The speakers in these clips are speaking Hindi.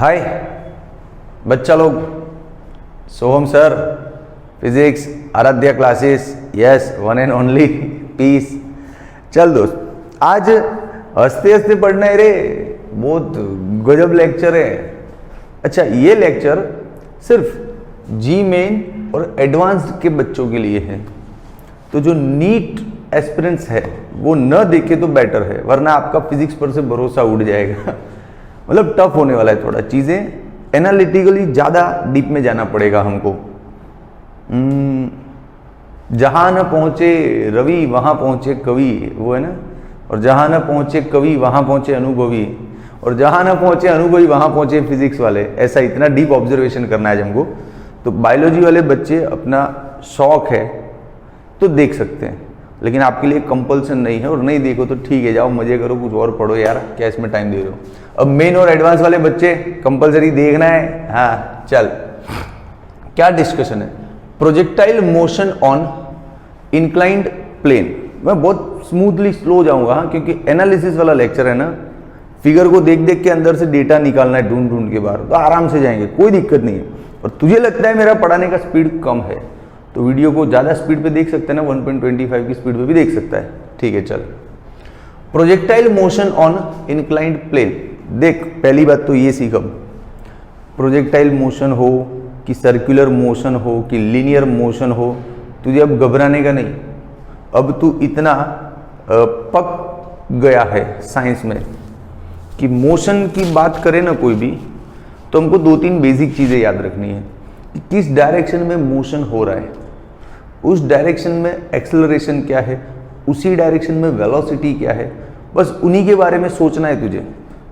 हाय बच्चा लोग, Soham sir, physics Aaradhya classes, yes one and only peace. चल दोस्त, आज हंसते हंसते पढ़ना है रे, बहुत गजब लेक्चर है। अच्छा, ये लेक्चर सिर्फ जी मेन और एडवांस्ड के बच्चों के लिए है, तो जो नीट एस्पिरेंट्स है वो न देखे तो बेटर है, वरना आपका फिजिक्स पर से भरोसा उड़ जाएगा। मतलब टफ होने वाला है थोड़ा, चीज़ें एनालिटिकली ज़्यादा डीप में जाना पड़ेगा हमको। जहाँ न पहुँचे रवि वहाँ पहुँचे कवि, वो है ना, और जहाँ न पहुँचे कवि वहाँ पहुँचे अनुभवी, और जहाँ न पहुँचे अनुभवी वहाँ पहुँचे फिजिक्स वाले। ऐसा इतना डीप ऑब्जर्वेशन करना है हमको। तो बायोलॉजी वाले बच्चे अपना शौक है तो देख सकते हैं, लेकिन आपके लिए कंपल्सन नहीं है, और नहीं देखो तो ठीक है, जाओ मजे करो, कुछ और पढ़ो यार, क्या इसमें टाइम दे रहे हो। अब मेन और एडवांस वाले बच्चे कंपल्सरी देखना है। हाँ चल, क्या डिस्कशन है? Projectile motion on inclined plane. मैं बहुत स्मूथली स्लो जाऊंगा, हाँ, क्योंकि एनालिसिस वाला लेक्चर है ना, फिगर को देख देख के अंदर से डेटा निकालना है ढूंढ ढूंढ के बाहर, तो आराम से जाएंगे, कोई दिक्कत नहीं है। और तुझे लगता है मेरा पढ़ाने का स्पीड कम है तो वीडियो को ज़्यादा स्पीड पे देख सकते हैं ना, 1.25 की स्पीड पे भी देख सकता है। ठीक है चल, projectile motion on inclined plane. देख, पहली बात तो ये सीख, अब प्रोजेक्टाइल मोशन हो कि सर्कुलर मोशन हो कि लीनियर मोशन हो, तुझे अब घबराने का नहीं। अब तू इतना पक गया है साइंस में कि मोशन की बात करें ना कोई भी, तो हमको 2-3 बेसिक चीज़ें याद रखनी है कि किस डायरेक्शन में मोशन हो रहा है, उस डायरेक्शन में एक्सेलरेशन क्या है, उसी डायरेक्शन में वेलोसिटी क्या है, बस उन्हीं के बारे में सोचना है तुझे।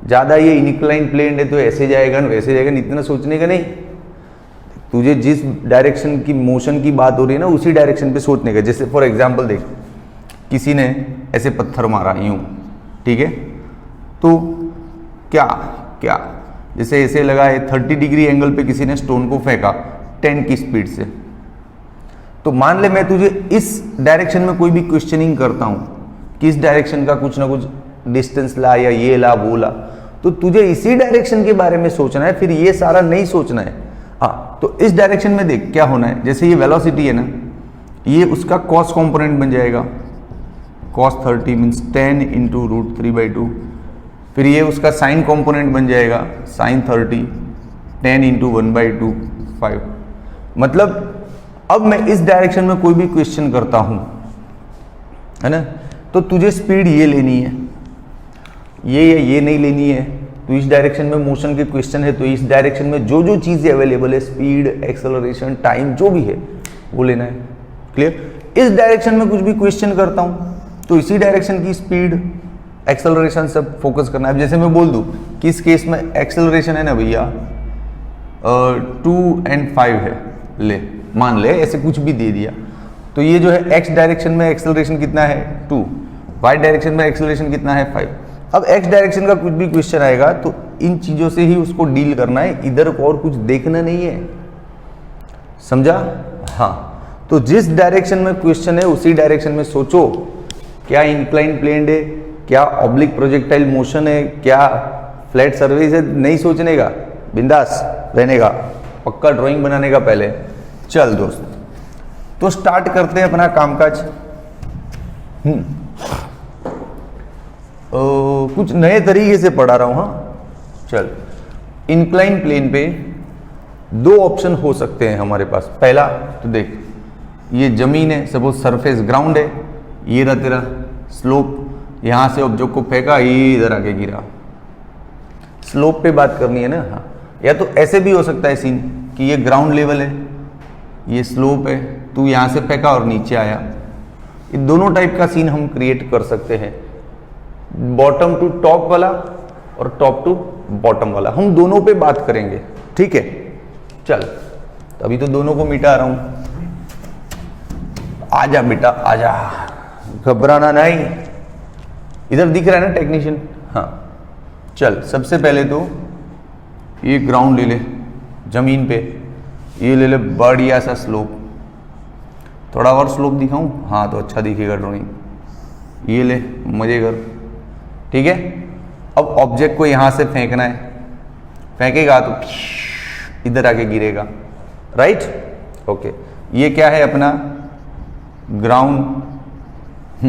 ज़्यादा ये इंक्लाइन प्लेन है तो ऐसे जाएगा ना वैसे जाएगा, इतना सोचने का नहीं। तुझे जिस डायरेक्शन की मोशन की बात हो रही है ना, उसी डायरेक्शन पे सोचने का। जैसे फॉर एग्जांपल देख, किसी ने ऐसे पत्थर मारा यूं, ठीक है, तो क्या क्या जैसे ऐसे लगा है 30 डिग्री एंगल पे किसी ने स्टोन को फेंका 10 की स्पीड से, तो मान ले मैं तुझे इस डायरेक्शन में कोई भी क्वेश्चनिंग करता हूं कि इस डायरेक्शन का कुछ ना कुछ डिस्टेंस ला या ये ला वो ला, तो तुझे इसी डायरेक्शन के बारे में सोचना है, फिर ये सारा नहीं सोचना है। हाँ, तो इस डायरेक्शन में देख क्या होना है, जैसे ये वेलोसिटी है ना, ये उसका कॉस कंपोनेंट बन जाएगा, cos 30 मीन्स 10 इंटू √3/2। फिर ये उसका साइन कंपोनेंट बन जाएगा sin 30 10 इंटू 1/2 5। मतलब अब मैं इस डायरेक्शन में कोई भी क्वेश्चन करता हूं, है ना, तो तुझे स्पीड ये लेनी है, ये नहीं लेनी है। तो इस डायरेक्शन में मोशन के क्वेश्चन है तो इस डायरेक्शन में जो जो चीज़ें अवेलेबल है, स्पीड, एक्सेलरेशन, टाइम, जो भी है वो लेना है। क्लियर? इस डायरेक्शन में कुछ भी क्वेश्चन करता हूं तो इसी डायरेक्शन की स्पीड, एक्सेलरेशन सब फोकस करना है। जैसे मैं बोल दूं कि इस केस में एक्सेलरेशन है ना भैया 2 और 5 है, ले मान ले, ऐसे कुछ भी दे दिया, तो ये जो है एक्स डायरेक्शन में एक्सेलरेशन कितना है 2, वाई डायरेक्शन में एक्सेलरेशन कितना है 5। अब एक्स डायरेक्शन का कुछ भी क्वेश्चन आएगा तो इन चीज़ों से ही उसको डील करना है, इधर को और कुछ देखना नहीं है। समझा? हाँ, तो जिस डायरेक्शन में क्वेश्चन है उसी डायरेक्शन में सोचो। क्या इंक्लाइन प्लेन है, क्या ऑब्लिक प्रोजेक्टाइल मोशन है, क्या फ्लैट सर्फेस है, नहीं सोचने का, बिंदास रहने का, पक्का ड्राइंग बनाने का पहले। चल दोस्त, तो स्टार्ट करते हैं अपना कामकाज। कुछ नए तरीके से पढ़ा रहा हूं। हाँ चल, इंक्लाइन प्लेन पे 2 ऑप्शन हो सकते हैं हमारे पास। पहला तो देख, ये जमीन है, सपोज सरफेस ग्राउंड है, ये रहा तेरा स्लोप, यहां से ऑब्जेक्ट को फेंका, ये इधर आके गिरा। स्लोप पे बात करनी है ना। हाँ, या तो ऐसे भी हो सकता है सीन कि ये ग्राउंड लेवल है, ये स्लोप है, तू यहां से फेंका और नीचे आया। ये दोनों टाइप का सीन हम क्रिएट कर सकते हैं, बॉटम टू टॉप वाला और टॉप टू बॉटम वाला। हम दोनों पे बात करेंगे, ठीक है। चल, तो अभी तो दोनों को मिटा रहा हूं। आजा बेटा आजा, घबराना नहीं। इधर दिख रहा है ना टेक्नीशियन? हाँ चल, सबसे पहले तो ये ग्राउंड ले ले, जमीन पे ये ले ले बढ़िया सा स्लोप। थोड़ा और स्लोप दिखाऊं? हाँ, तो अच्छा दिखेगा ड्राइंग। ये ले, मजे कर, ठीक है। अब ऑब्जेक्ट को यहां से फेंकना है, फेंकेगा तो इधर आके गिरेगा, राइट। ओके, ये क्या है अपना ग्राउंड।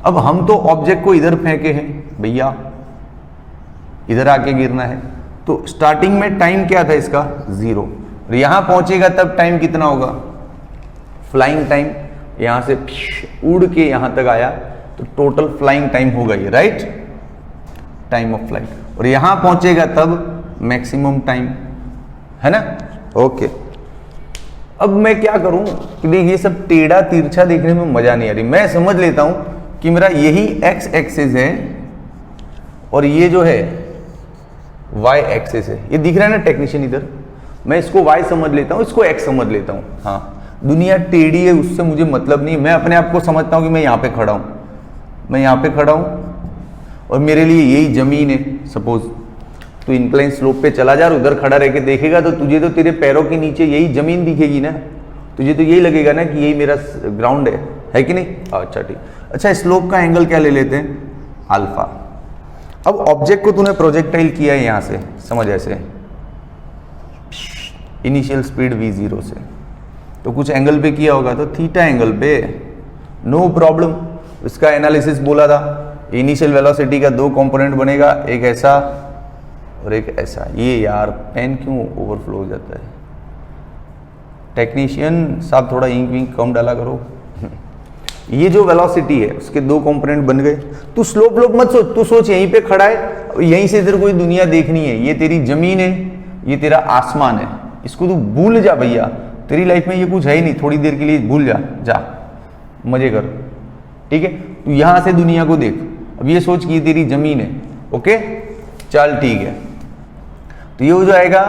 अब हम तो ऑब्जेक्ट को इधर फेंके हैं भैया, इधर आके गिरना है, तो स्टार्टिंग में टाइम क्या था इसका 0, और यहां पहुंचेगा तब टाइम कितना होगा, फ्लाइंग टाइम। यहां से उड़ के यहां तक आया तो टोटल फ्लाइंग टाइम होगा ये, राइट, टाइम ऑफ फ्लाइट। और यहां पहुंचेगा तब मैक्सिमम टाइम, है ना। ओके, अब मैं क्या करूं कि देखिए ये सब टेढ़ा तिरछा देखने में मजा नहीं आ रही। मैं समझ लेता हूं कि मेरा यही एक्स एक्सिस है और ये जो है वाई एक्सिस है। ये दिख रहा है ना टेक्नीशियन इधर, मैं इसको वाई समझ लेता हूं, इसको एक्स समझ लेता हूं। हाँ, दुनिया टेढ़ी है उससे मुझे मतलब नहीं, मैं अपने आप को समझता हूं कि मैं यहाँ पे खड़ा हूं, मैं यहाँ पे खड़ा हूं और मेरे लिए यही जमीन है। सपोज तू इंक्लाइन स्लोप पे चला जा और उधर खड़ा रह के देखेगा तो तुझे तो तेरे पैरों के नीचे यही जमीन दिखेगी ना, तुझे तो यही लगेगा ना कि यही मेरा ग्राउंड है कि नहीं। अच्छा ठीक, अच्छा स्लोप का एंगल क्या ले लेते हैं, अल्फा। अब ऑब्जेक्ट को तूने प्रोजेक्टाइल किया है यहां से, समझ ऐसे, इनिशियल स्पीड v0 से, तो कुछ एंगल पे किया होगा तो थीटा एंगल पे, नो प्रॉब्लम। इसका एनालिसिस बोला था, इनिशियल वेलोसिटी का 2 कंपोनेंट बनेगा, एक ऐसा और एक ऐसा। ये यार पेन क्यों ओवरफ्लो हो जाता है, टेक्नीशियन साहब थोड़ा इंक विंक कम डाला करो। ये जो वेलोसिटी है उसके 2 कंपोनेंट बन गए। तू स्लोप लोप मत सोच, तू सोच यहीं पे खड़ा है, यहीं से तेरे कोई दुनिया देखनी है, ये तेरी जमीन है, ये तेरा आसमान है, इसको तू भूल जा भैया, तेरी लाइफ में ये कुछ है ही नहीं, थोड़ी देर के लिए भूल जा, जा मजे कर, ठीक है। तू यहां से दुनिया को देख, अब ये सोच कि ये तेरी जमीन है, ओके चल ठीक है। तो ये हो जाएगा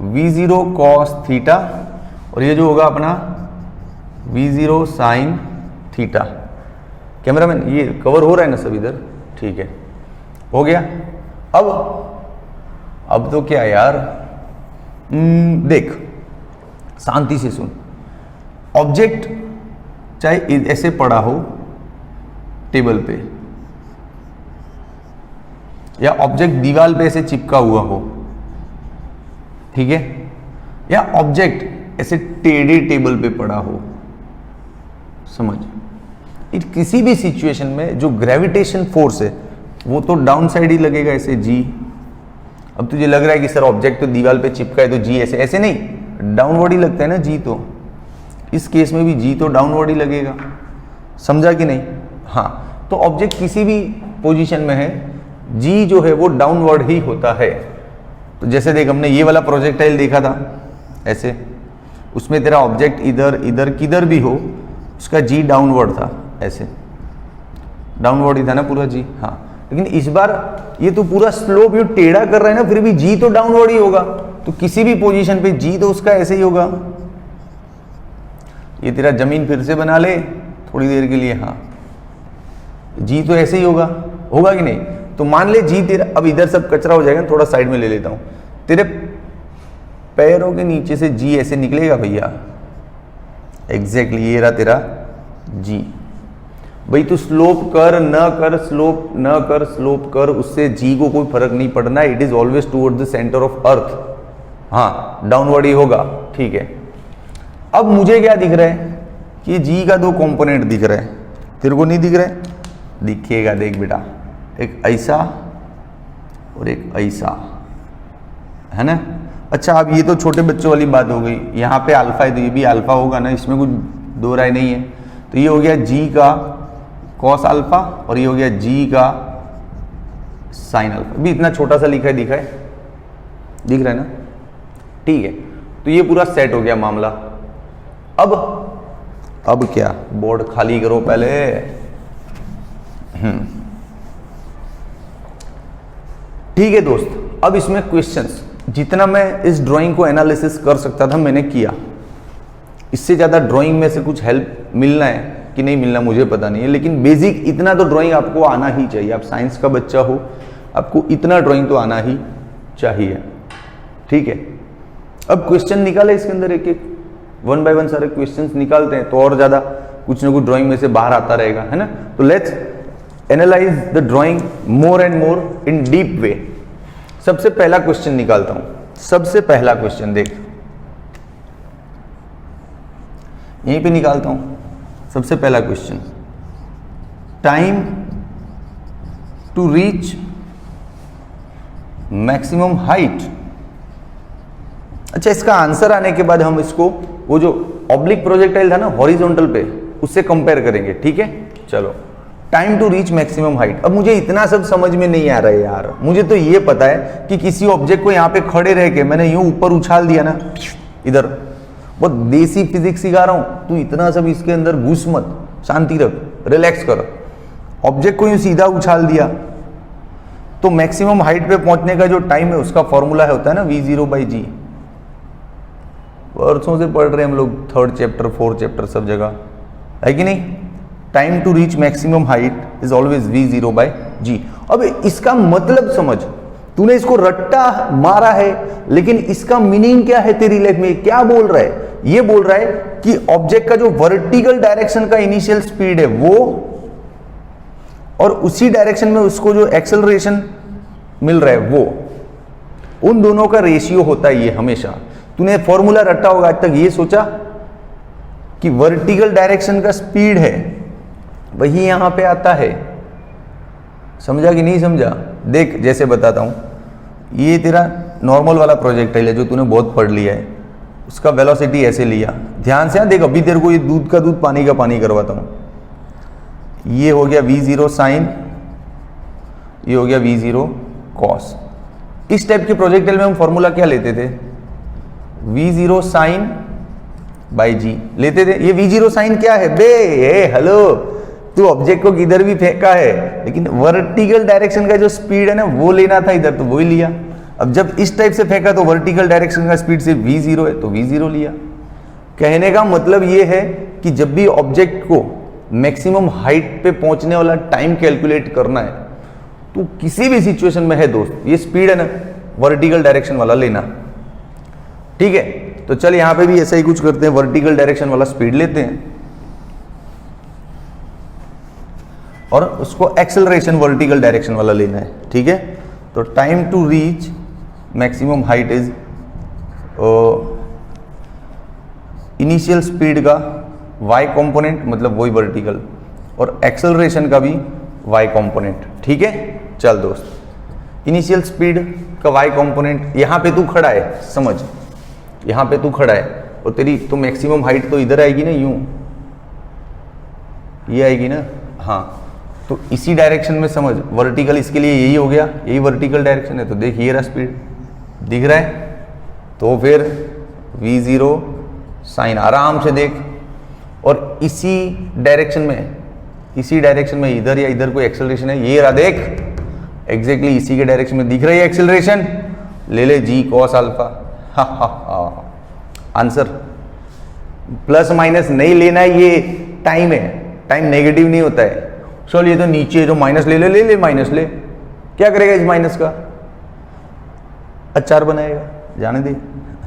v0 cos थीटा और ये जो होगा अपना v0 sin थीटा। कैमरामैन ये कवर हो रहा है ना सब इधर, ठीक है, हो गया। अब तो क्या यार, देख शांति से सुन, ऑब्जेक्ट चाहे ऐसे पड़ा हो टेबल पे या ऑब्जेक्ट दीवार पे ऐसे चिपका हुआ हो, ठीक है, या ऑब्जेक्ट ऐसे टेढ़े टेबल पे पड़ा हो, समझ, किसी भी सिचुएशन में जो ग्रेविटेशन फोर्स है वो तो डाउन साइड ही लगेगा, ऐसे जी। अब तुझे लग रहा है कि सर ऑब्जेक्ट तो दीवार पे चिपका है तो जी ऐसे, ऐसे नहीं, डाउनवर्ड ही लगता है ना जी, तो इस केस में भी जी तो डाउनवर्ड ही लगेगा, समझा कि नहीं। हाँ, तो ऑब्जेक्ट किसी भी पोजीशन में है, जी जो है वो डाउनवर्ड ही होता है। तो जैसे देख, हमने ये वाला प्रोजेक्टाइल देखा था ऐसे, उसमें तेरा ऑब्जेक्ट इधर इधर किधर भी हो उसका जी डाउनवर्ड था, ऐसे डाउनवर्ड ही था ना पूरा जी। हाँ, लेकिन इस बार ये तो पूरा स्लोप यू टेढ़ा कर रहा है ना, फिर भी जी तो डाउनवर्ड ही होगा, तो किसी भी पोजीशन पे जी तो उसका ऐसे ही होगा। ये तेरा जमीन फिर से बना ले थोड़ी देर के लिए, हाँ जी तो ऐसे ही होगा, होगा कि नहीं। तो मान ले जी तेरा, अब इधर सब कचरा हो जाएगा, थोड़ा साइड में ले लेता हूं, तेरे पैरों के नीचे से जी ऐसे निकलेगा भैया, एग्जैक्टली ये रहा तेरा जी। भाई तू स्लोप कर न कर, स्लोप न कर, स्लोप कर, उससे जी को कोई फर्क नहीं पड़ना, it is always toward the centre of earth. हाँ, डाउनवर्ड ही होगा, ठीक है। अब मुझे क्या दिख रहा है कि जी का 2 कंपोनेंट दिख रहा है, तेरे को नहीं दिख रहा है, दिखेगा, देख बेटा, एक ऐसा और एक ऐसा, है ना। अच्छा, अब ये तो छोटे बच्चों वाली बात हो गई, यहाँ पे अल्फा है तो ये भी अल्फा होगा ना, इसमें कुछ दो राय नहीं है। तो ये हो गया जी का कॉस अल्फा और ये हो गया जी का साइन अल्फा। भी इतना छोटा सा लिखा है, दिखा है, दिख रहा है ना, ठीक है। तो ये पूरा सेट हो गया मामला। अब क्या, बोर्ड खाली करो पहले। ठीक है दोस्त, अब इसमें क्वेश्चंस, जितना मैं इस ड्राइंग को एनालिसिस कर सकता था मैंने किया, इससे ज़्यादा ड्राइंग में से कुछ हेल्प मिलना है कि नहीं मिलना मुझे पता नहीं है, लेकिन बेसिक इतना तो ड्राइंग आपको आना ही चाहिए। आप साइंस का बच्चा हो, आपको इतना ड्राइंग तो आना ही चाहिए, ठीक है। अब क्वेश्चन निकाले इसके अंदर, एक एक 1 बाय 1 सारे क्वेश्चंस निकालते हैं तो और ज़्यादा कुछ ना कुछ ड्राइंग में से बाहर आता रहेगा, है ना। तो let's analyse the drawing more and more in deep way. सबसे पहला क्वेश्चन निकालता हूं, सबसे पहला क्वेश्चन देख, यहीं पे निकालता हूं। सबसे पहला question, time to reach maximum height. अच्छा, इसका आंसर आने के बाद हम इसको वो जो ऑब्लिक प्रोजेक्टाइल था ना हॉरिजॉन्टल पे, उससे कंपेयर करेंगे, ठीक है। चलो, time to reach maximum height. अब मुझे इतना सब समझ में नहीं आ रहा है यार, मुझे तो ये पता है कि किसी ऑब्जेक्ट को यहाँ पे खड़े रह के मैंने यूं ऊपर उछाल दिया ना, इधर, बहुत देसी फिजिक्स सिखा रहा हूं, तू इतना सब इसके अंदर घुस मत, शांति रख, रिलैक्स कर। ऑब्जेक्ट को यूं सीधा उछाल दिया तो मैक्सिमम हाइट पे पहुंचने का जो टाइम है उसका फॉर्मूला है, होता है ना v0/g। वर्षों से पढ़ रहे हैं हम लोग, 3rd चैप्टर 4th चैप्टर सब जगह, है कि नहीं। Time to reach maximum height is always v0/g। अब इसका मतलब समझ, तूने इसको रट्टा मारा है, लेकिन इसका मीनिंग क्या है तेरी लाइफ में, क्या बोल रहा है? ये बोल रहा है कि ऑब्जेक्ट का जो वर्टिकल डायरेक्शन का इनिशियल स्पीड है वो, और उसी डायरेक्शन में उसको जो एक्सेलरेशन मिल रहा है वो, उन दोनों का रेशियो होता है ये हमेशा। तूने फॉर्मूला रट्टा होगा आज तक, ये सोचा कि वर्टिकल डायरेक्शन का स्पीड है वही यहां पे आता है। समझा कि नहीं समझा? देख, जैसे बताता हूं, ये तेरा नॉर्मल वाला प्रोजेक्टाइल है जो तूने बहुत पढ़ लिया है, उसका वेलोसिटी ऐसे लिया, ध्यान से देख। अभी तेरे को ये दूध का दूध पानी का पानी करवाता हूं। ये हो गया v0 साइन, ये हो गया v0 कॉस। इस टाइप के प्रोजेक्टाइल में हम फॉर्मूला क्या लेते थे? v0 साइन बाई जी लेते थे। ये v0 साइन क्या है बे? हेलो, तू ऑब्जेक्ट को किधर भी फेंका है, लेकिन वर्टिकल डायरेक्शन का जो स्पीड है ना वो लेना था इधर, तो वही लिया। अब जब इस टाइप से फेंका तो वर्टिकल डायरेक्शन का स्पीड से v0 है तो v0 लिया। कहने का मतलब ये है कि जब भी ऑब्जेक्ट को मैक्सिमम हाइट पे पहुंचने वाला टाइम कैलकुलेट करना है तो किसी भी सिचुएशन में है दोस्त, ये स्पीड है ना वर्टिकल डायरेक्शन वाला लेना, ठीक है। तो चल यहां पे भी ऐसा ही कुछ करते हैं, वर्टिकल डायरेक्शन वाला स्पीड लेते हैं और उसको एक्सेलरेशन वर्टिकल डायरेक्शन वाला लेना है, ठीक है। तो time to reach maximum height is initial speed का y कंपोनेंट, मतलब वही वर्टिकल, और एक्सेलरेशन का भी y कंपोनेंट, ठीक है। चल दोस्त, इनिशियल स्पीड का y कंपोनेंट, यहां पे तू खड़ा है, समझ, यहां पे तू खड़ा है और तेरी तो मैक्सिमम हाइट तो इधर आएगी ना, यूं ये आएगी ना, हाँ। तो इसी डायरेक्शन में समझ, वर्टिकल इसके लिए यही हो गया, यही वर्टिकल डायरेक्शन है। तो देख ये रहा स्पीड, दिख रहा है, तो फिर v0 साइन, आराम से देख। और इसी डायरेक्शन में इधर या इधर कोई एक्सेलरेशन है, ये रहा देख, एग्जैक्टली इसी के डायरेक्शन में दिख रही है एक्सेलरेशन, ले ले g cos alpha. Answer. Plus minus नहीं लेना है, ये टाइम है, टाइम नेगेटिव नहीं होता है। चल ये तो नीचे जो माइनस ले ले माइनस ले, क्या करेगा इस माइनस का? अचार बनाएगा, जाने दे।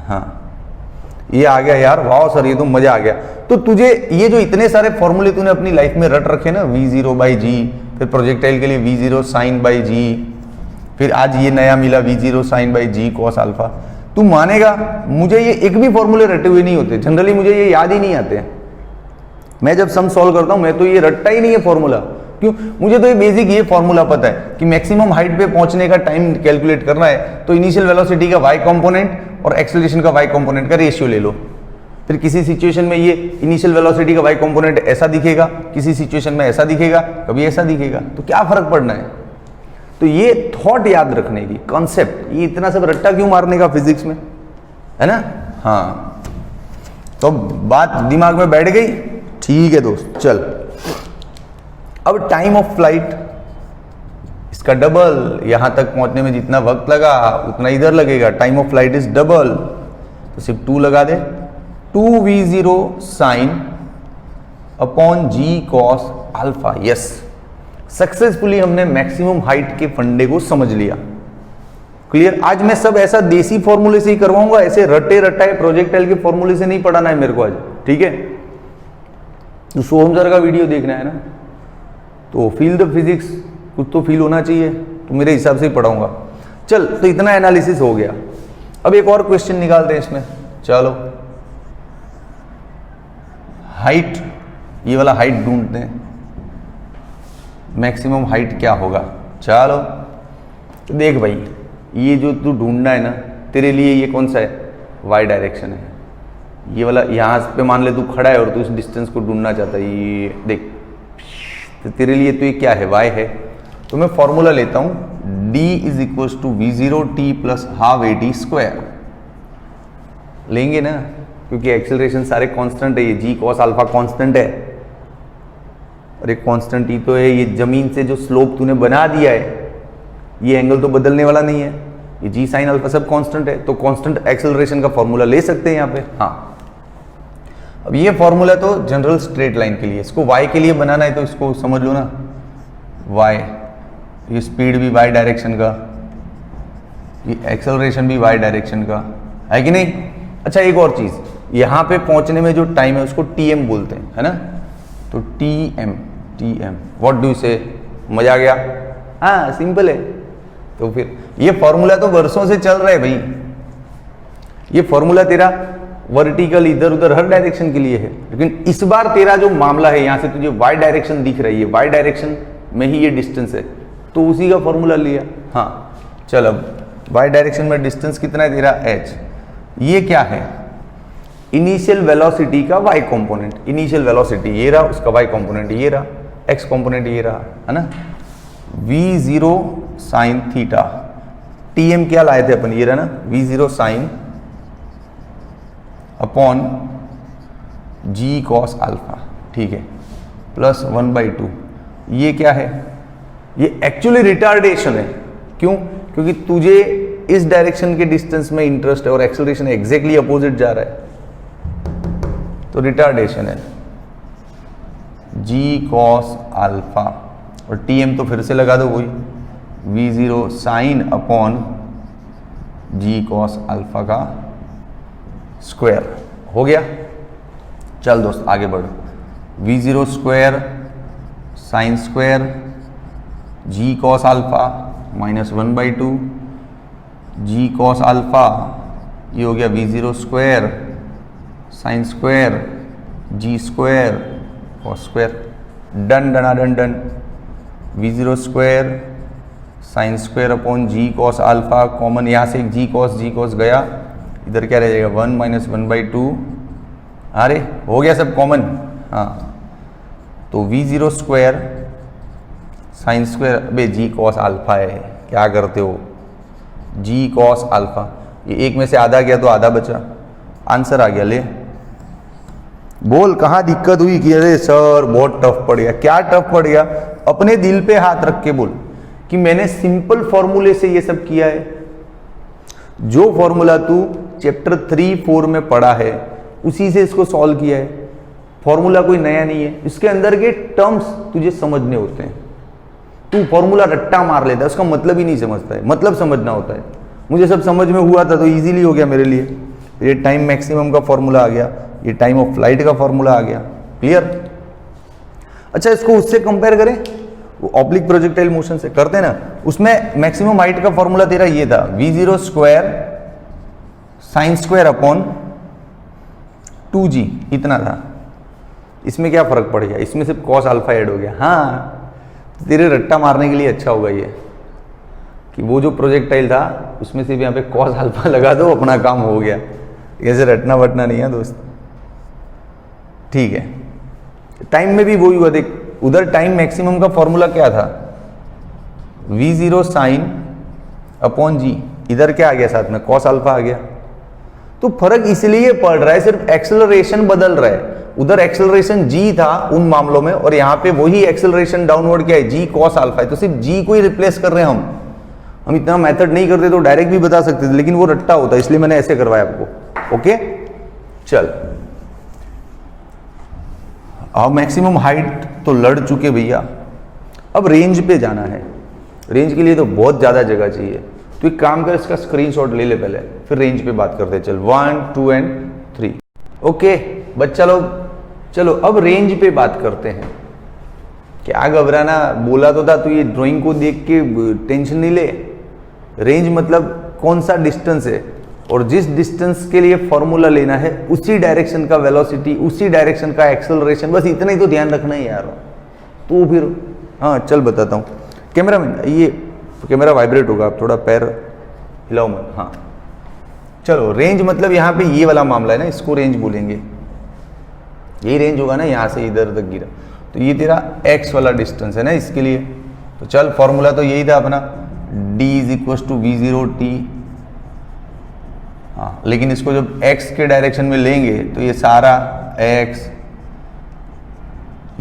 हाँ, ये आ गया यार, वाह सर, ये तो मजा आ गया। तो तुझे ये जो इतने सारे फॉर्मूले तूने अपनी लाइफ में रट रखे ना, v0/g, फिर प्रोजेक्टाइल के लिए v0 साइन बाई जी, फिर आज ये नया मिला v0 sine by G cos alpha. तू मानेगा मुझे ये एक भी फॉर्मूले रटे हुए नहीं होते, जनरली मुझे ये याद ही नहीं आते हैं। मैं जब सम सॉल्व करता हूं मैं तो ये रटता ही नहीं है फॉर्मूला, क्यों? मुझे तो ये बेसिक ये फॉर्मूला पता है कि मैक्सिमम हाइट पे पहुंचने का टाइम कैलकुलेट करना है तो इनिशियल वेलोसिटी का y कंपोनेंट और एक्सेलरेशन का y कंपोनेंट का रेशियो ले लो। फिर किसी सिचुएशन में ये इनिशियल वेलोसिटी का y कंपोनेंट ऐसा दिखेगा, किसी सिचुएशन में ऐसा दिखेगा, कभी ऐसा दिखेगा, तो क्या फर्क पड़ना है? तो ये थॉट याद रखने की, कॉन्सेप्ट, ये इतना सब रट्टा क्यों मारने का फिजिक्स में, है ना? हाँ, तो बात दिमाग में बैठ गई, ठीक है दोस्त। चल अब टाइम ऑफ फ्लाइट इसका डबल, यहां तक पहुंचने में जितना वक्त लगा उतना इधर लगेगा, time of flight is double, तो सिर्फ 2 लगा दे, 2v0 sign upon g cos alpha. Yes, successfully हमने मैक्सिमम हाइट के फंडे को समझ लिया। क्लियर? आज मैं सब ऐसा देसी फॉर्मूले से ही करवाऊंगा, ऐसे रटे रटाए प्रोजेक्टाइल के फॉर्मूले से नहीं पढ़ाना है मेरे को आज, ठीक है? तो सोहम सर का वीडियो देखना है ना, तो फील द फिजिक्स, कुछ तो फील होना चाहिए, तो मेरे हिसाब से ही पढ़ाऊंगा। चल, तो इतना एनालिसिस हो गया। अब एक और क्वेश्चन निकालते हैं इसमें। चलो, हाइट, ये वाला हाइट ढूंढते हैं, मैक्सिमम हाइट क्या होगा। चलो, तो देख भाई, ये जो तू ढूंढना है ना, तेरे लिए ये कौन सा है, वाई डायरेक्शन है। ये वाला यहाँ पे मान ले तू खड़ा है और तू इस डिस्टेंस को ढूंढना चाहता है, ये देख, तो तेरे लिए तो ये क्या है, वाई है। तो मैं फॉर्मूला लेता हूँ, d is equal to v0t plus half AT square लेंगे ना, क्योंकि एक्सेलरेशन सारे कांस्टेंट है, ये g cos अल्फा कांस्टेंट है और एक कांस्टेंट ही तो है। ये जमीन से जो स्लोप तूने बना दिया है, ये एंगल तो बदलने वाला नहीं है, ये g sin अल्फा सब कांस्टेंट है, तो कांस्टेंट एक्सेलरेशन का फॉर्मूला ले सकते हैं यहाँ पे। हाँ, अब ये फॉर्मूला तो जनरल स्ट्रेट लाइन के लिए, इसको y के लिए बनाना है तो इसको समझ लो ना, y, ये स्पीड भी y डायरेक्शन का, ये एक्सेलरेशन भी y डायरेक्शन का, है कि नहीं। अच्छा, एक और चीज, यहाँ पे पहुंचने में जो टाइम है उसको tm बोलते हैं, है ना। तो tm व्हाट डू यू से, मजा आ गया। हाँ, सिंपल है। तो फिर ये फॉर्मूला तो वर्षों से चल रहा है भाई, ये फॉर्मूला तेरा वर्टिकल इधर उधर हर डायरेक्शन के लिए है, लेकिन इस बार तेरा जो मामला है, यहां से तुझे वाई डायरेक्शन दिख रही है, वाई डायरेक्शन में ही ये डिस्टेंस है, तो उसी का फॉर्मूला लिया। हाँ चल, अब वाई डायरेक्शन में डिस्टेंस कितना है तेरा, h। ये क्या है, इनिशियल वेलोसिटी का y कंपोनेंट, इनिशियल वेलोसिटी ये रहा, उसका y कंपोनेंट ये रहा, x कंपोनेंट ये रहा, है ना। v0 साइन थीटा, tm क्या लाए थे अपन, ये रहा ना, v0 sine upon g cos alpha, ठीक है, प्लस 1/2। ये क्या है, ये एक्चुअली रिटार्डेशन है। क्यों, क्योंकि तुझे इस डायरेक्शन के डिस्टेंस में इंटरेस्ट है और एक्सेलरेशन एग्जैक्टली अपोजिट जा रहा है, तो रिटार्डेशन है g cos अल्फा, और tm तो फिर से लगा दो वही, v0 sine upon g cos alpha का स्क्वायर। हो गया। चल दोस्त आगे बढ़, v0 square sine square g cos alpha minus 1/2 g cos alpha, ये हो गया v0 square sine square g square cos square. Done डना done done, v0 square sine square upon g cos alpha, common यहाँ से g cos गया, इधर क्या रह जाएगा 1 माइनस 1/2। अरे हो गया सब कॉमन। हाँ, तो v0 स्क्वायर साइन स्क्वायर, अबे g cos अल्फा है, क्या करते हो, g cos अल्फा, ये एक में से आधा गया तो आधा बचा, आंसर आ गया। ले बोल कहाँ दिक्कत हुई कि अरे सर बहुत टफ पड़ गया, क्या टफ पड़ गया, अपने दिल पे हाथ रख के बोल कि मैंने सिंपल फॉर्मूले से ये सब किया है। जो फॉर्मूला तू चैप्टर 3-4 में पढ़ा है उसी से इसको सॉल्व किया है, फॉर्मूला कोई नया नहीं है, इसके अंदर के टर्म्स तुझे समझने होते हैं। तू फॉर्मूला रट्टा मार लेता है, उसका मतलब ही नहीं समझता है, मतलब समझना होता है। मुझे सब समझ में हुआ था तो इजीली हो गया मेरे लिए। ये टाइम मैक्सिमम का फॉर्मूला आ गया, ये टाइम ऑफ फ्लाइट का फॉर्मूला आ गया, क्लियर। अच्छा, इसको उससे कंपेयर करें, वो ऑब्लिक प्रोजेक्टाइल मोशन से करते हैं ना, उसमें मैक्सिमम हाइट का फॉर्मूला तेरा ये था, v0 square sine square upon 2g, इतना था। इसमें क्या फर्क पड़ गया, इसमें सिर्फ cos अल्फा ऐड हो गया। हाँ, तेरे रट्टा मारने के लिए अच्छा होगा ये कि वो जो प्रोजेक्टाइल था उसमें सिर्फ यहाँ पे cos अल्फा लगा दो, अपना काम हो गया। ऐसे रटना वटना नहीं है दोस्त, ठीक है। टाइम में भी वही हुआ, देख उधर टाइम मैक्सिमम का फॉर्मूला क्या था, v0 साइन अपॉन g, इधर क्या आ गया साथ में, cos अल्फा आ गया। तो फर्क इसलिए पड़ रहा है, सिर्फ एक्सेलरेशन बदल रहा है। उधर एक्सेलरेशन g था उन मामलों में, और यहाँ पे वही एक्सेलरेशन डाउनवर्ड क्या है, g cos अल्फा है। तो सिर्फ g को ही रिप्लेस कर रहे हैं हम इतना मेथड नहीं करते तो डायरेक्ट भी बता सकते थे, लेकिन वो रट्टा होता है, इसलिए मैंने ऐसे करवाया आपको। ओके चल, अब मैक्सिमम हाइट तो लड़ चुके भैया, अब रेंज पे जाना है। रेंज के लिए तो बहुत ज़्यादा जगह चाहिए, तो एक काम कर, इसका स्क्रीनशॉट ले ले पहले, फिर रेंज पे बात करते हैं। चल 1, 2 एंड 3। ओके बच्चा लोग, चलो अब रेंज पे बात करते हैं। क्या घबराना, बोला तो था तू ये ड्राइंग को देख के टेंशन नहीं ले, रेंज मतलब कौन सा डिस्टेंस है, और जिस डिस्टेंस के लिए फॉर्मूला लेना है उसी डायरेक्शन का वेलोसिटी, उसी डायरेक्शन का एक्सेलरेशन, बस इतना ही तो ध्यान रखना है यार। तो फिर हाँ चल बताता हूँ। कैमरामैन ये कैमरा वाइब्रेट होगा, आप थोड़ा पैर हिलाओ मत। हाँ चलो, रेंज मतलब यहाँ पे ये वाला मामला है ना, इसको रेंज बोलेंगे। यही रेंज होगा ना, यहाँ से इधर तक गिरा, तो ये तेरा x वाला डिस्टेंस है ना इसके लिए। तो चल फॉर्मूला तो यही था अपना, d is equal to v0t। हाँ लेकिन इसको जब x के डायरेक्शन में लेंगे तो ये सारा x,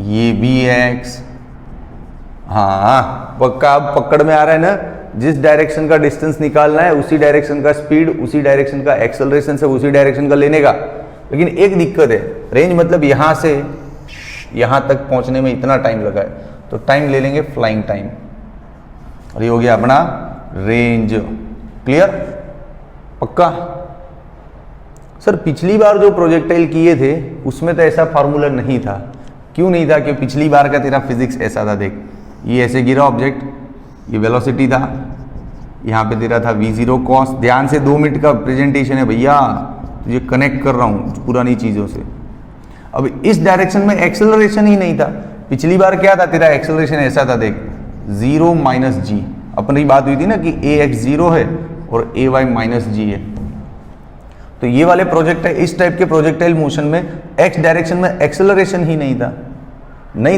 ये भी x। हाँ पक्का, अब पकड़ में आ रहा है ना, जिस डायरेक्शन का डिस्टेंस निकालना है उसी डायरेक्शन का स्पीड, उसी डायरेक्शन का एक्सेलरेशन से उसी डायरेक्शन का लेने का। लेकिन एक दिक्कत है, रेंज मतलब यहां से यहां तक पहुंचने में इतना टाइम लगा है, तो टाइम ले लेंगे फ्लाइंग टाइम, और ये हो गया अपना रेंज। क्लियर? पक्का? सर पिछली बार जो प्रोजेक्टाइल किए थे उसमें तो ऐसा फार्मूला नहीं था। क्यों नहीं था? क्योंकि पिछली बार का तेरा फिजिक्स ऐसा था, देख ये ऐसे गिरा ऑब्जेक्ट, ये वेलोसिटी था, यहाँ पे तेरा था v0 कॉस। ध्यान से 2 मिनट का प्रेजेंटेशन है भैया, तुझे कनेक्ट कर रहा हूँ पुरानी चीज़ों से। अब इस डायरेक्शन में एक्सेलरेशन ही नहीं था। पिछली बार क्या था तेरा एक्सेलरेशन? ऐसा था, देख 0 माइनस जी। अपनी बात हुई थी ना कि ax 0 है और ay माइनस जी है। तो ये वाले प्रोजेक्टाइल, इस टाइप के प्रोजेक्टाइल मोशन में x डायरेक्शन में एक्सेलरेशन ही नहीं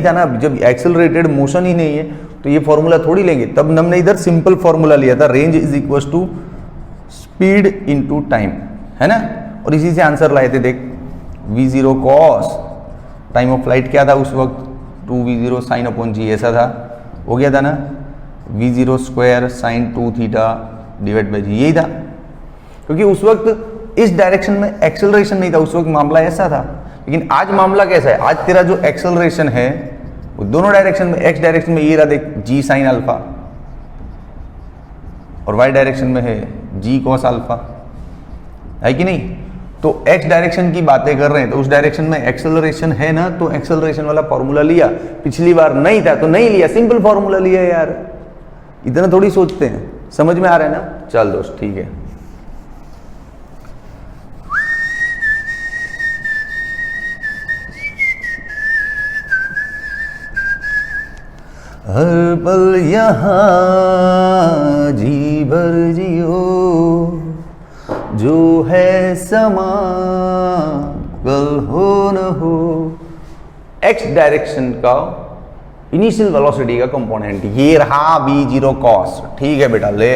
था ना। जब एक्सेलरेटेड मोशन ही नहीं है तो ये फॉर्मूला थोड़ी लेंगे। तब हमने इधर सिंपल फॉर्मूला लिया था, range is equal to speed into time, है ना। और इसी से आंसर लाए थे, देख v0 cos, time of flight क्या था उस वक्त, 2v0 साइन अपॉन जी, ऐसा था, हो गया था ना। v0 square sine 2 theta divide by G, यही था। क्योंकि उस वक्त इस डायरेक्शन में एक्सेलरेशन नहीं था, उस वक्त मामला ऐसा था। लेकिन आज मामला कैसा है? आज तेरा जो एक्सेलरेशन है वो दोनों डायरेक्शन में, एक्स डायरेक्शन में ये रहा देख जी साइन अल्फा, और वाई डायरेक्शन में है जी कॉस अल्फा, है कि नहीं। तो एक्स डायरेक्शन की बातें कर रहे हैं तो उस डायरेक्शन में एक्सेलरेशन है ना, तो एक्सेलरेशन वाला फॉर्मूला लिया। पिछली बार नहीं था तो नहीं लिया, सिंपल फॉर्मूला लिया यार, इतना थोड़ी सोचते हैं। समझ में आ रहा है ना? चल दोस्त ठीक है। हर पल यहाँ जी भर जियो, जो है समा कल हो न हो। एक्स डायरेक्शन का इनिशियल वेलोसिटी का कंपोनेंट ये रहा v0 cos। ठीक है बेटा, ले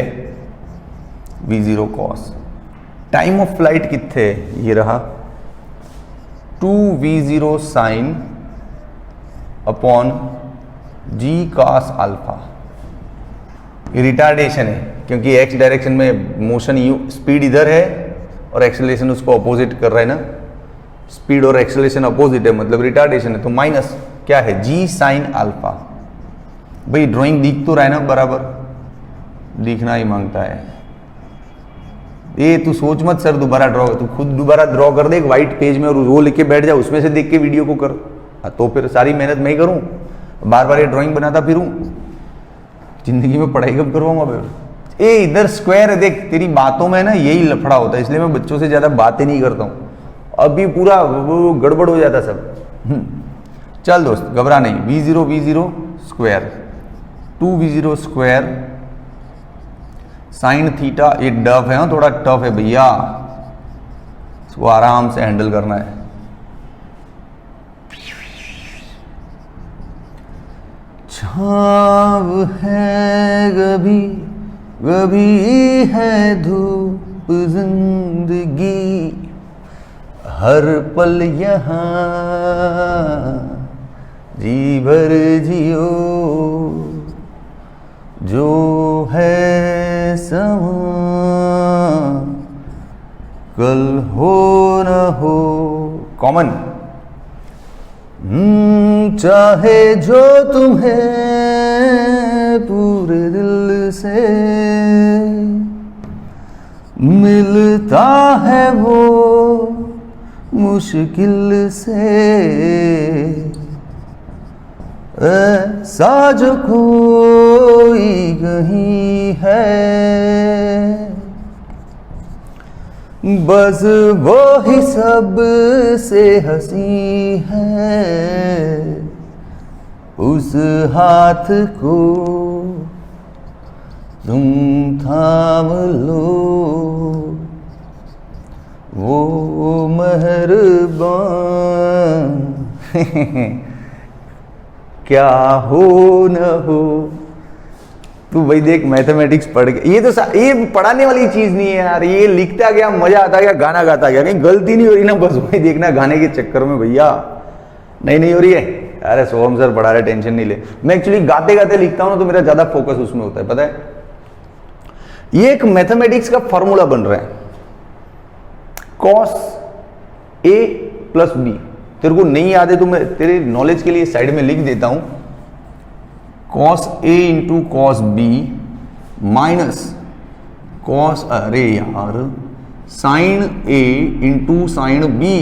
v0 cos। Time of flight कितने? ये रहा 2v0 साइन अपॉन जी cos अल्फा। ये रिटार्डेशन है क्योंकि एक्स डायरेक्शन में मोशन यू, स्पीड इधर है और एक्सेलरेशन उसको अपोजिट कर रहा है ना। स्पीड और एक्सेलरेशन अपोजिट है मतलब रिटार्डेशन है, तो माइनस क्या है जी साइन अल्फा। भाई ड्राइंग दिख तो रहा है ना, बराबर दिखना ही मांगता है। ये तू सोच मत सर दोबारा ड्रॉ, तू खुद दोबारा ड्रॉ कर दे एक व्हाइट पेज में और वो लिख के बैठ जा, उसमें से देख के वीडियो को कर। तो फिर सारी मेहनत मैं ही करूं, बार बार ये ड्राइंग बनाता फिरूं, जिंदगी में पढ़ाई कब करवाऊंगा फिर। ए इधर स्क्वायर है, देख तेरी बातों में ना यही लफड़ा होता है, इसलिए मैं बच्चों से ज्यादा बातें नहीं करता हूँ। अभी पूरा वो गड़बड़ हो जाता सब। चल दोस्त घबरा नहीं, v0 square 2v0 square sine theta. ये डफ है, थोड़ा टफ है भैया, इसको आराम से हैंडल करना है। छाव है कभी कभी है धूप जिंदगी, हर पल यहाँ जी भर जियो, जो है समा कल हो न हो। कॉमन चाहे जो तुम्हें पूरे दिल से मिलता है वो मुश्किल से, ऐसा जो कोई कहीं है बस वो ही सब से हंसी है, उस हाथ को तुम थाम लो, वो मेहरबान क्या हो न हो। तू भाई देख मैथमेटिक्स पढ़ के, ये तो ये पढ़ाने वाली चीज नहीं है यार, ये लिखता गया मजा आता गया, गाना गाता गया, कहीं गलती नहीं हो रही ना, बस वही देखना गाने के चक्कर में भैया नहीं हो रही है। अरे सोहम सर पढ़ा रहे, टेंशन नहीं ले। मैं एक्चुअली गाते गाते लिखता हूं ना, तो मेरा ज्यादा फोकस उसमें होता है, पता है। ये एक मैथमेटिक्स का फॉर्मूला बन रहा है, cos a प्लस बी। तेरे को नहीं याद है तो मैं तेरे नॉलेज के लिए साइड में लिख देता हूं, cos a into cos B minus cos, अरे यार, sine a into sine B.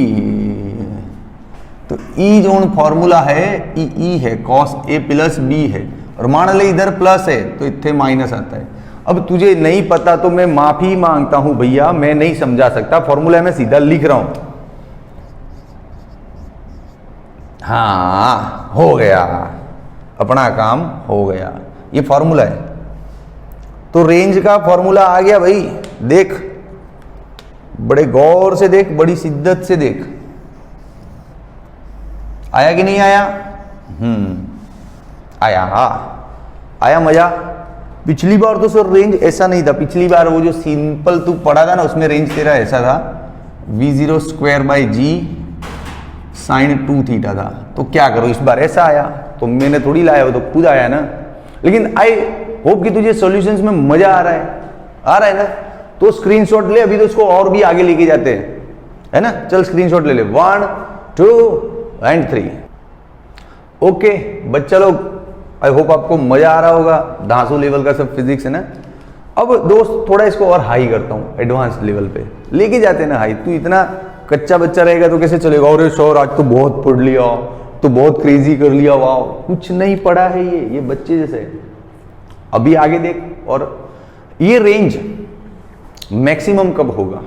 तो ई जो फॉर्मूला है ई है, cos a प्लस बी है, और मान ले इधर प्लस है तो इतने माइनस आता है। अब तुझे नहीं पता तो मैं माफी मांगता हूं भैया, मैं नहीं समझा सकता, फॉर्मूला मैं सीधा लिख रहा हूं। हाँ हो गया, अपना काम हो गया, ये फॉर्मूला है। तो रेंज का फॉर्मूला आ गया भाई, देख बड़े गौर से देख, बड़ी शिद्दत से देख, आया कि नहीं आया? आया, आया मजा। पिछली बार तो सर रेंज ऐसा नहीं था, पिछली बार वो जो सिंपल तू पढ़ा था ना, उसमें रेंज तेरा ऐसा था, v0 square by G sine 2 theta था। तो क्या करो, इस बार ऐसा आया, तो मैंने थोड़ी लाया, वो तो खुद आया ना। लेकिन आई होप कि तुझे सॉल्यूशंस में मजा आ रहा है ना। तो स्क्रीनशॉट ले, अभी तो उसको और भी आगे लेके जाते हैं, है ना। चल स्क्रीनशॉट ले ले, 1 2 एंड 3। ओके बच्चा लोग, आई होप आपको मजा आ रहा होगा। ढांसू लेवल का सब फिजिक्स है ना। अब दोस्त थोड़ा इसको और हाई करता हूं, एडवांस लेवल पे लेके जाते हैं ना हाई। तू इतना कच्चा बच्चा रहेगा तो कैसे चलेगा? अरे सर आज तो बहुत पढ़ लिया, तो बहुत क्रेजी कर लिया, वाह कुछ नहीं पढ़ा है ये बच्चे जैसे। अभी आगे देख, और ये रेंज मैक्सिमम कब होगा?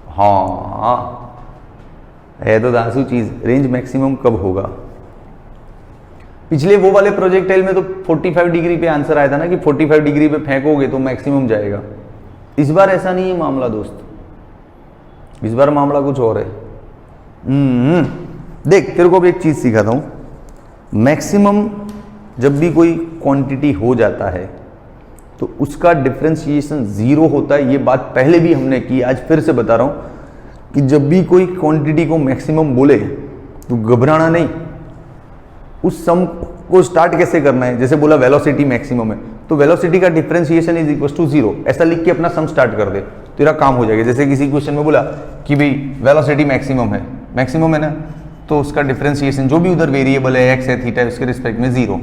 हाँ है तो दांसू चीज, रेंज मैक्सिमम कब होगा? पिछले वो वाले प्रोजेक्टाइल में तो 45 डिग्री पे आंसर आया था ना, कि 45 डिग्री पे फेंकोगे तो मैक्सिमम जाएगा। इस बार ऐसा नहीं है मामला दोस्त, इस बार मामला कुछ और है। देख तेरे को भी एक चीज सिखाता हूं, मैक्सिमम जब भी कोई क्वांटिटी हो जाता है तो उसका डिफरेंशिएशन 0 होता है। ये बात पहले भी हमने की, आज फिर से बता रहा हूं कि जब भी कोई क्वांटिटी को मैक्सिमम बोले तो घबराना नहीं। उस सम को स्टार्ट कैसे करना है? जैसे बोला वेलोसिटी मैक्सिमम है, तो वेलोसिटी का डिफरेंशिएशन इज इक्वल टू 0, ऐसा लिख के अपना सम स्टार्ट कर दे, तेरा काम हो जाएगा। जैसे किसी क्वेश्चन में बोला कि भाई वेलोसिटी मैक्सिमम है ना, तो उसका डिफरेंशिएशन जो भी उधर वेरिएबल है, एक्स है, थीटा है, उसके रिस्पेक्ट में 0।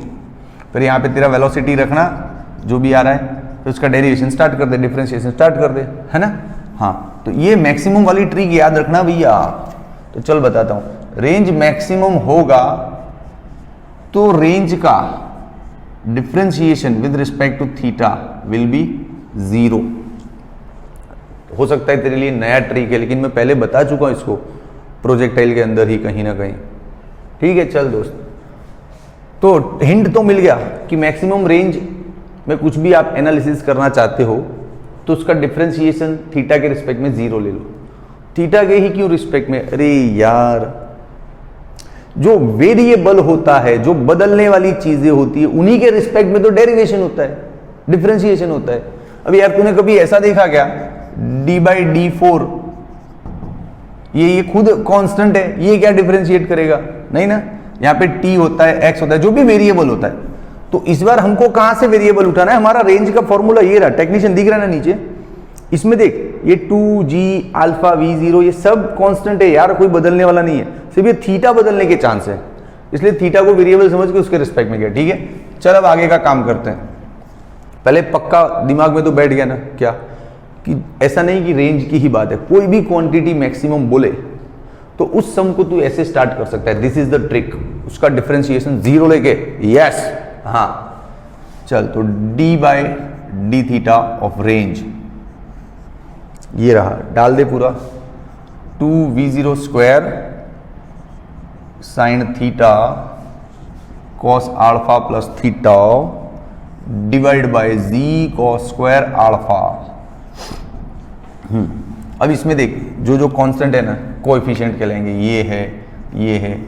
फिर यहाँ पे तेरा वेलोसिटी रखना जो भी आ रहा है, फिर उसका डेरिवेशन स्टार्ट कर दे, डिफरेंशिएशन स्टार्ट कर दे, है ना। हाँ तो ये मैक्सिमम वाली ट्रिक याद रखना भैया। तो चल बताता हूँ, रेंज मैक्सिमम होगा तो रेंज का differentiation with respect to theta will be 0। हो सकता है तेरे लिए नया ट्रिक है, लेकिन मैं पहले बता चुका हूं इसको प्रोजेक्टाइल के अंदर ही कहीं ना कहीं। ठीक है चल दोस्त, तो हिंट तो मिल गया कि मैक्सिमम रेंज में कुछ भी आप एनालिसिस करना चाहते हो तो उसका डिफरेंशिएशन थीटा के रिस्पेक्ट में 0 ले लो। थीटा के ही क्यों रिस्पेक्ट में? अरे यार जो वेरिएबल होता है, जो बदलने वाली चीजें होती है, उन्हीं के रिस्पेक्ट में तो डेरिवेशन होता है, डिफरेंशिएशन होता है। अब यार तूने कभी ऐसा देखा क्या, d/d4 ये खुद कांस्टेंट है, ये क्या डिफरेंशिएट करेगा? नहीं ना। यहाँ पे t होता है, x होता है, जो भी वेरिएबल होता है। तो इस बार हमको कहां से वेरिएबल उठाना है? हमारा रेंज का फॉर्मूला ये रहा, टेक्नीशियन दिख रहा है ना नीचे, इसमें देख ये 2g अल्फा v0 ये सब कांस्टेंट है यार, कोई बदलने वाला नहीं है, सिर्फ ये थीटा बदलने के चांस है, इसलिए थीटा को वेरिएबल समझ के उसके रिस्पेक्ट में गया। ठीक है चल अब आगे का काम करते हैं। पहले पक्का दिमाग में तो बैठ गया ना क्या, कि ऐसा नहीं कि रेंज की ही बात है, कोई भी क्वांटिटी मैक्सिमम बोले तो उस सम को तू ऐसे स्टार्ट कर सकता है, दिस इज द ट्रिक, उसका डिफरेंशिएशन 0 लेके। यस हाँ चल, तो d/d थीटा ऑफ रेंज ये रहा, डाल दे पूरा 2v0 square sine theta cos alpha plus theta divide by z cos square alpha. अब इसमें देख जो जो कांस्टेंट है ना कोएफिशिएंट कहलाएंगे, ये है।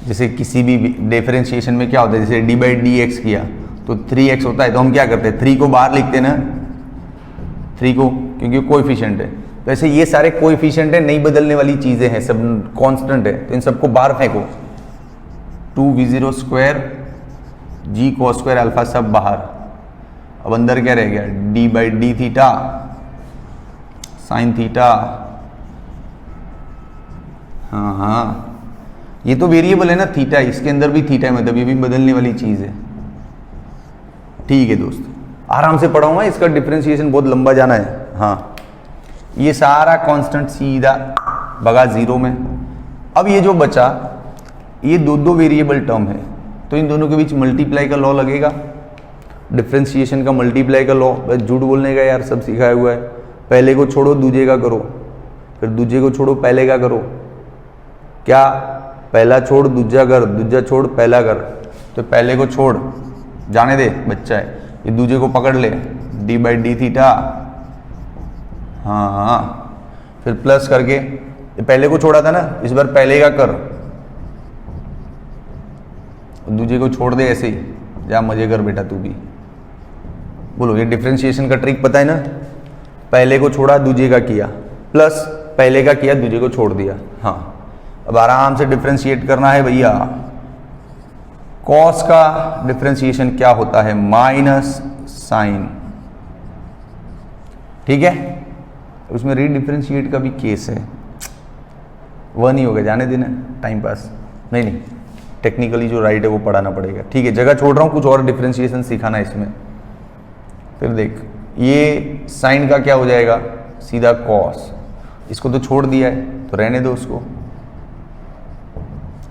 जैसे किसी भी डिफरेंशिएशन में क्या होता है, जैसे d बाई डी एक्स किया तो 3x होता है, तो हम क्या करते हैं 3 को बाहर लिखते हैं ना, 3 को, क्योंकि कोएफिशिएंट है। तो ऐसे ये सारे कोएफिशिएंट है, नहीं बदलने वाली चीजें हैं, सब कांस्टेंट है, तो इन सबको बाहर फेंको। 2v0 square g cos square alpha सब बाहर। अब अंदर क्या रह गया, d by D theta sine theta. हाँ ये तो वेरिएबल है ना थीटा, इसके अंदर भी थीटा है, मतलब ये भी बदलने वाली चीज है। ठीक है दोस्त, आराम से पढ़ाऊंगा, इसका डिफरेंशिएशन बहुत लंबा जाना है। हाँ ये सारा कांस्टेंट सीधा भगा जीरो में। अब ये जो बचा ये दो वेरिएबल टर्म है, तो इन दोनों के बीच मल्टीप्लाई का लॉ लगेगा, डिफरेंशिएशन का मल्टीप्लाई का लॉ। बस झूठ बोलने का यार, सब सिखाया हुआ है। पहले को छोड़ो दूजे का करो, फिर दूजे को छोड़ो पहले का करो। क्या, पहला छोड़ दूजा कर, दूजा छोड़ पहला कर। तो पहले को छोड़, जाने दे, बच्चा है, ये दूजे को पकड़ ले, d बाई डी थीटा। हाँ फिर प्लस करके, ये पहले को छोड़ा था ना, इस बार पहले का कर, दूजे को छोड़ दे ऐसे ही, जा मजे कर बेटा तू भी। बोलो, ये डिफरेंशिएशन का ट्रिक पता है ना, पहले को छोड़ा दूजे का किया, प्लस पहले का किया दूजे को छोड़ दिया। हाँ अब आराम से डिफरेंशिएट करना है भैया। कॉस का डिफरेंशिएशन क्या होता है, माइनस साइन। ठीक है, उसमें रीडिफरेंशिएट का भी केस है, वह नहीं होगा, जाने देना, टाइम पास नहीं, टेक्निकली जो राइट है वो पढ़ाना पड़ेगा। ठीक है, जगह छोड़ रहा हूँ, कुछ और डिफरेंशिएशन सिखाना है इसमें। फिर देख, ये साइन का क्या हो जाएगा, सीधा कॉस। इसको तो छोड़ दिया है तो रहने दो उसको।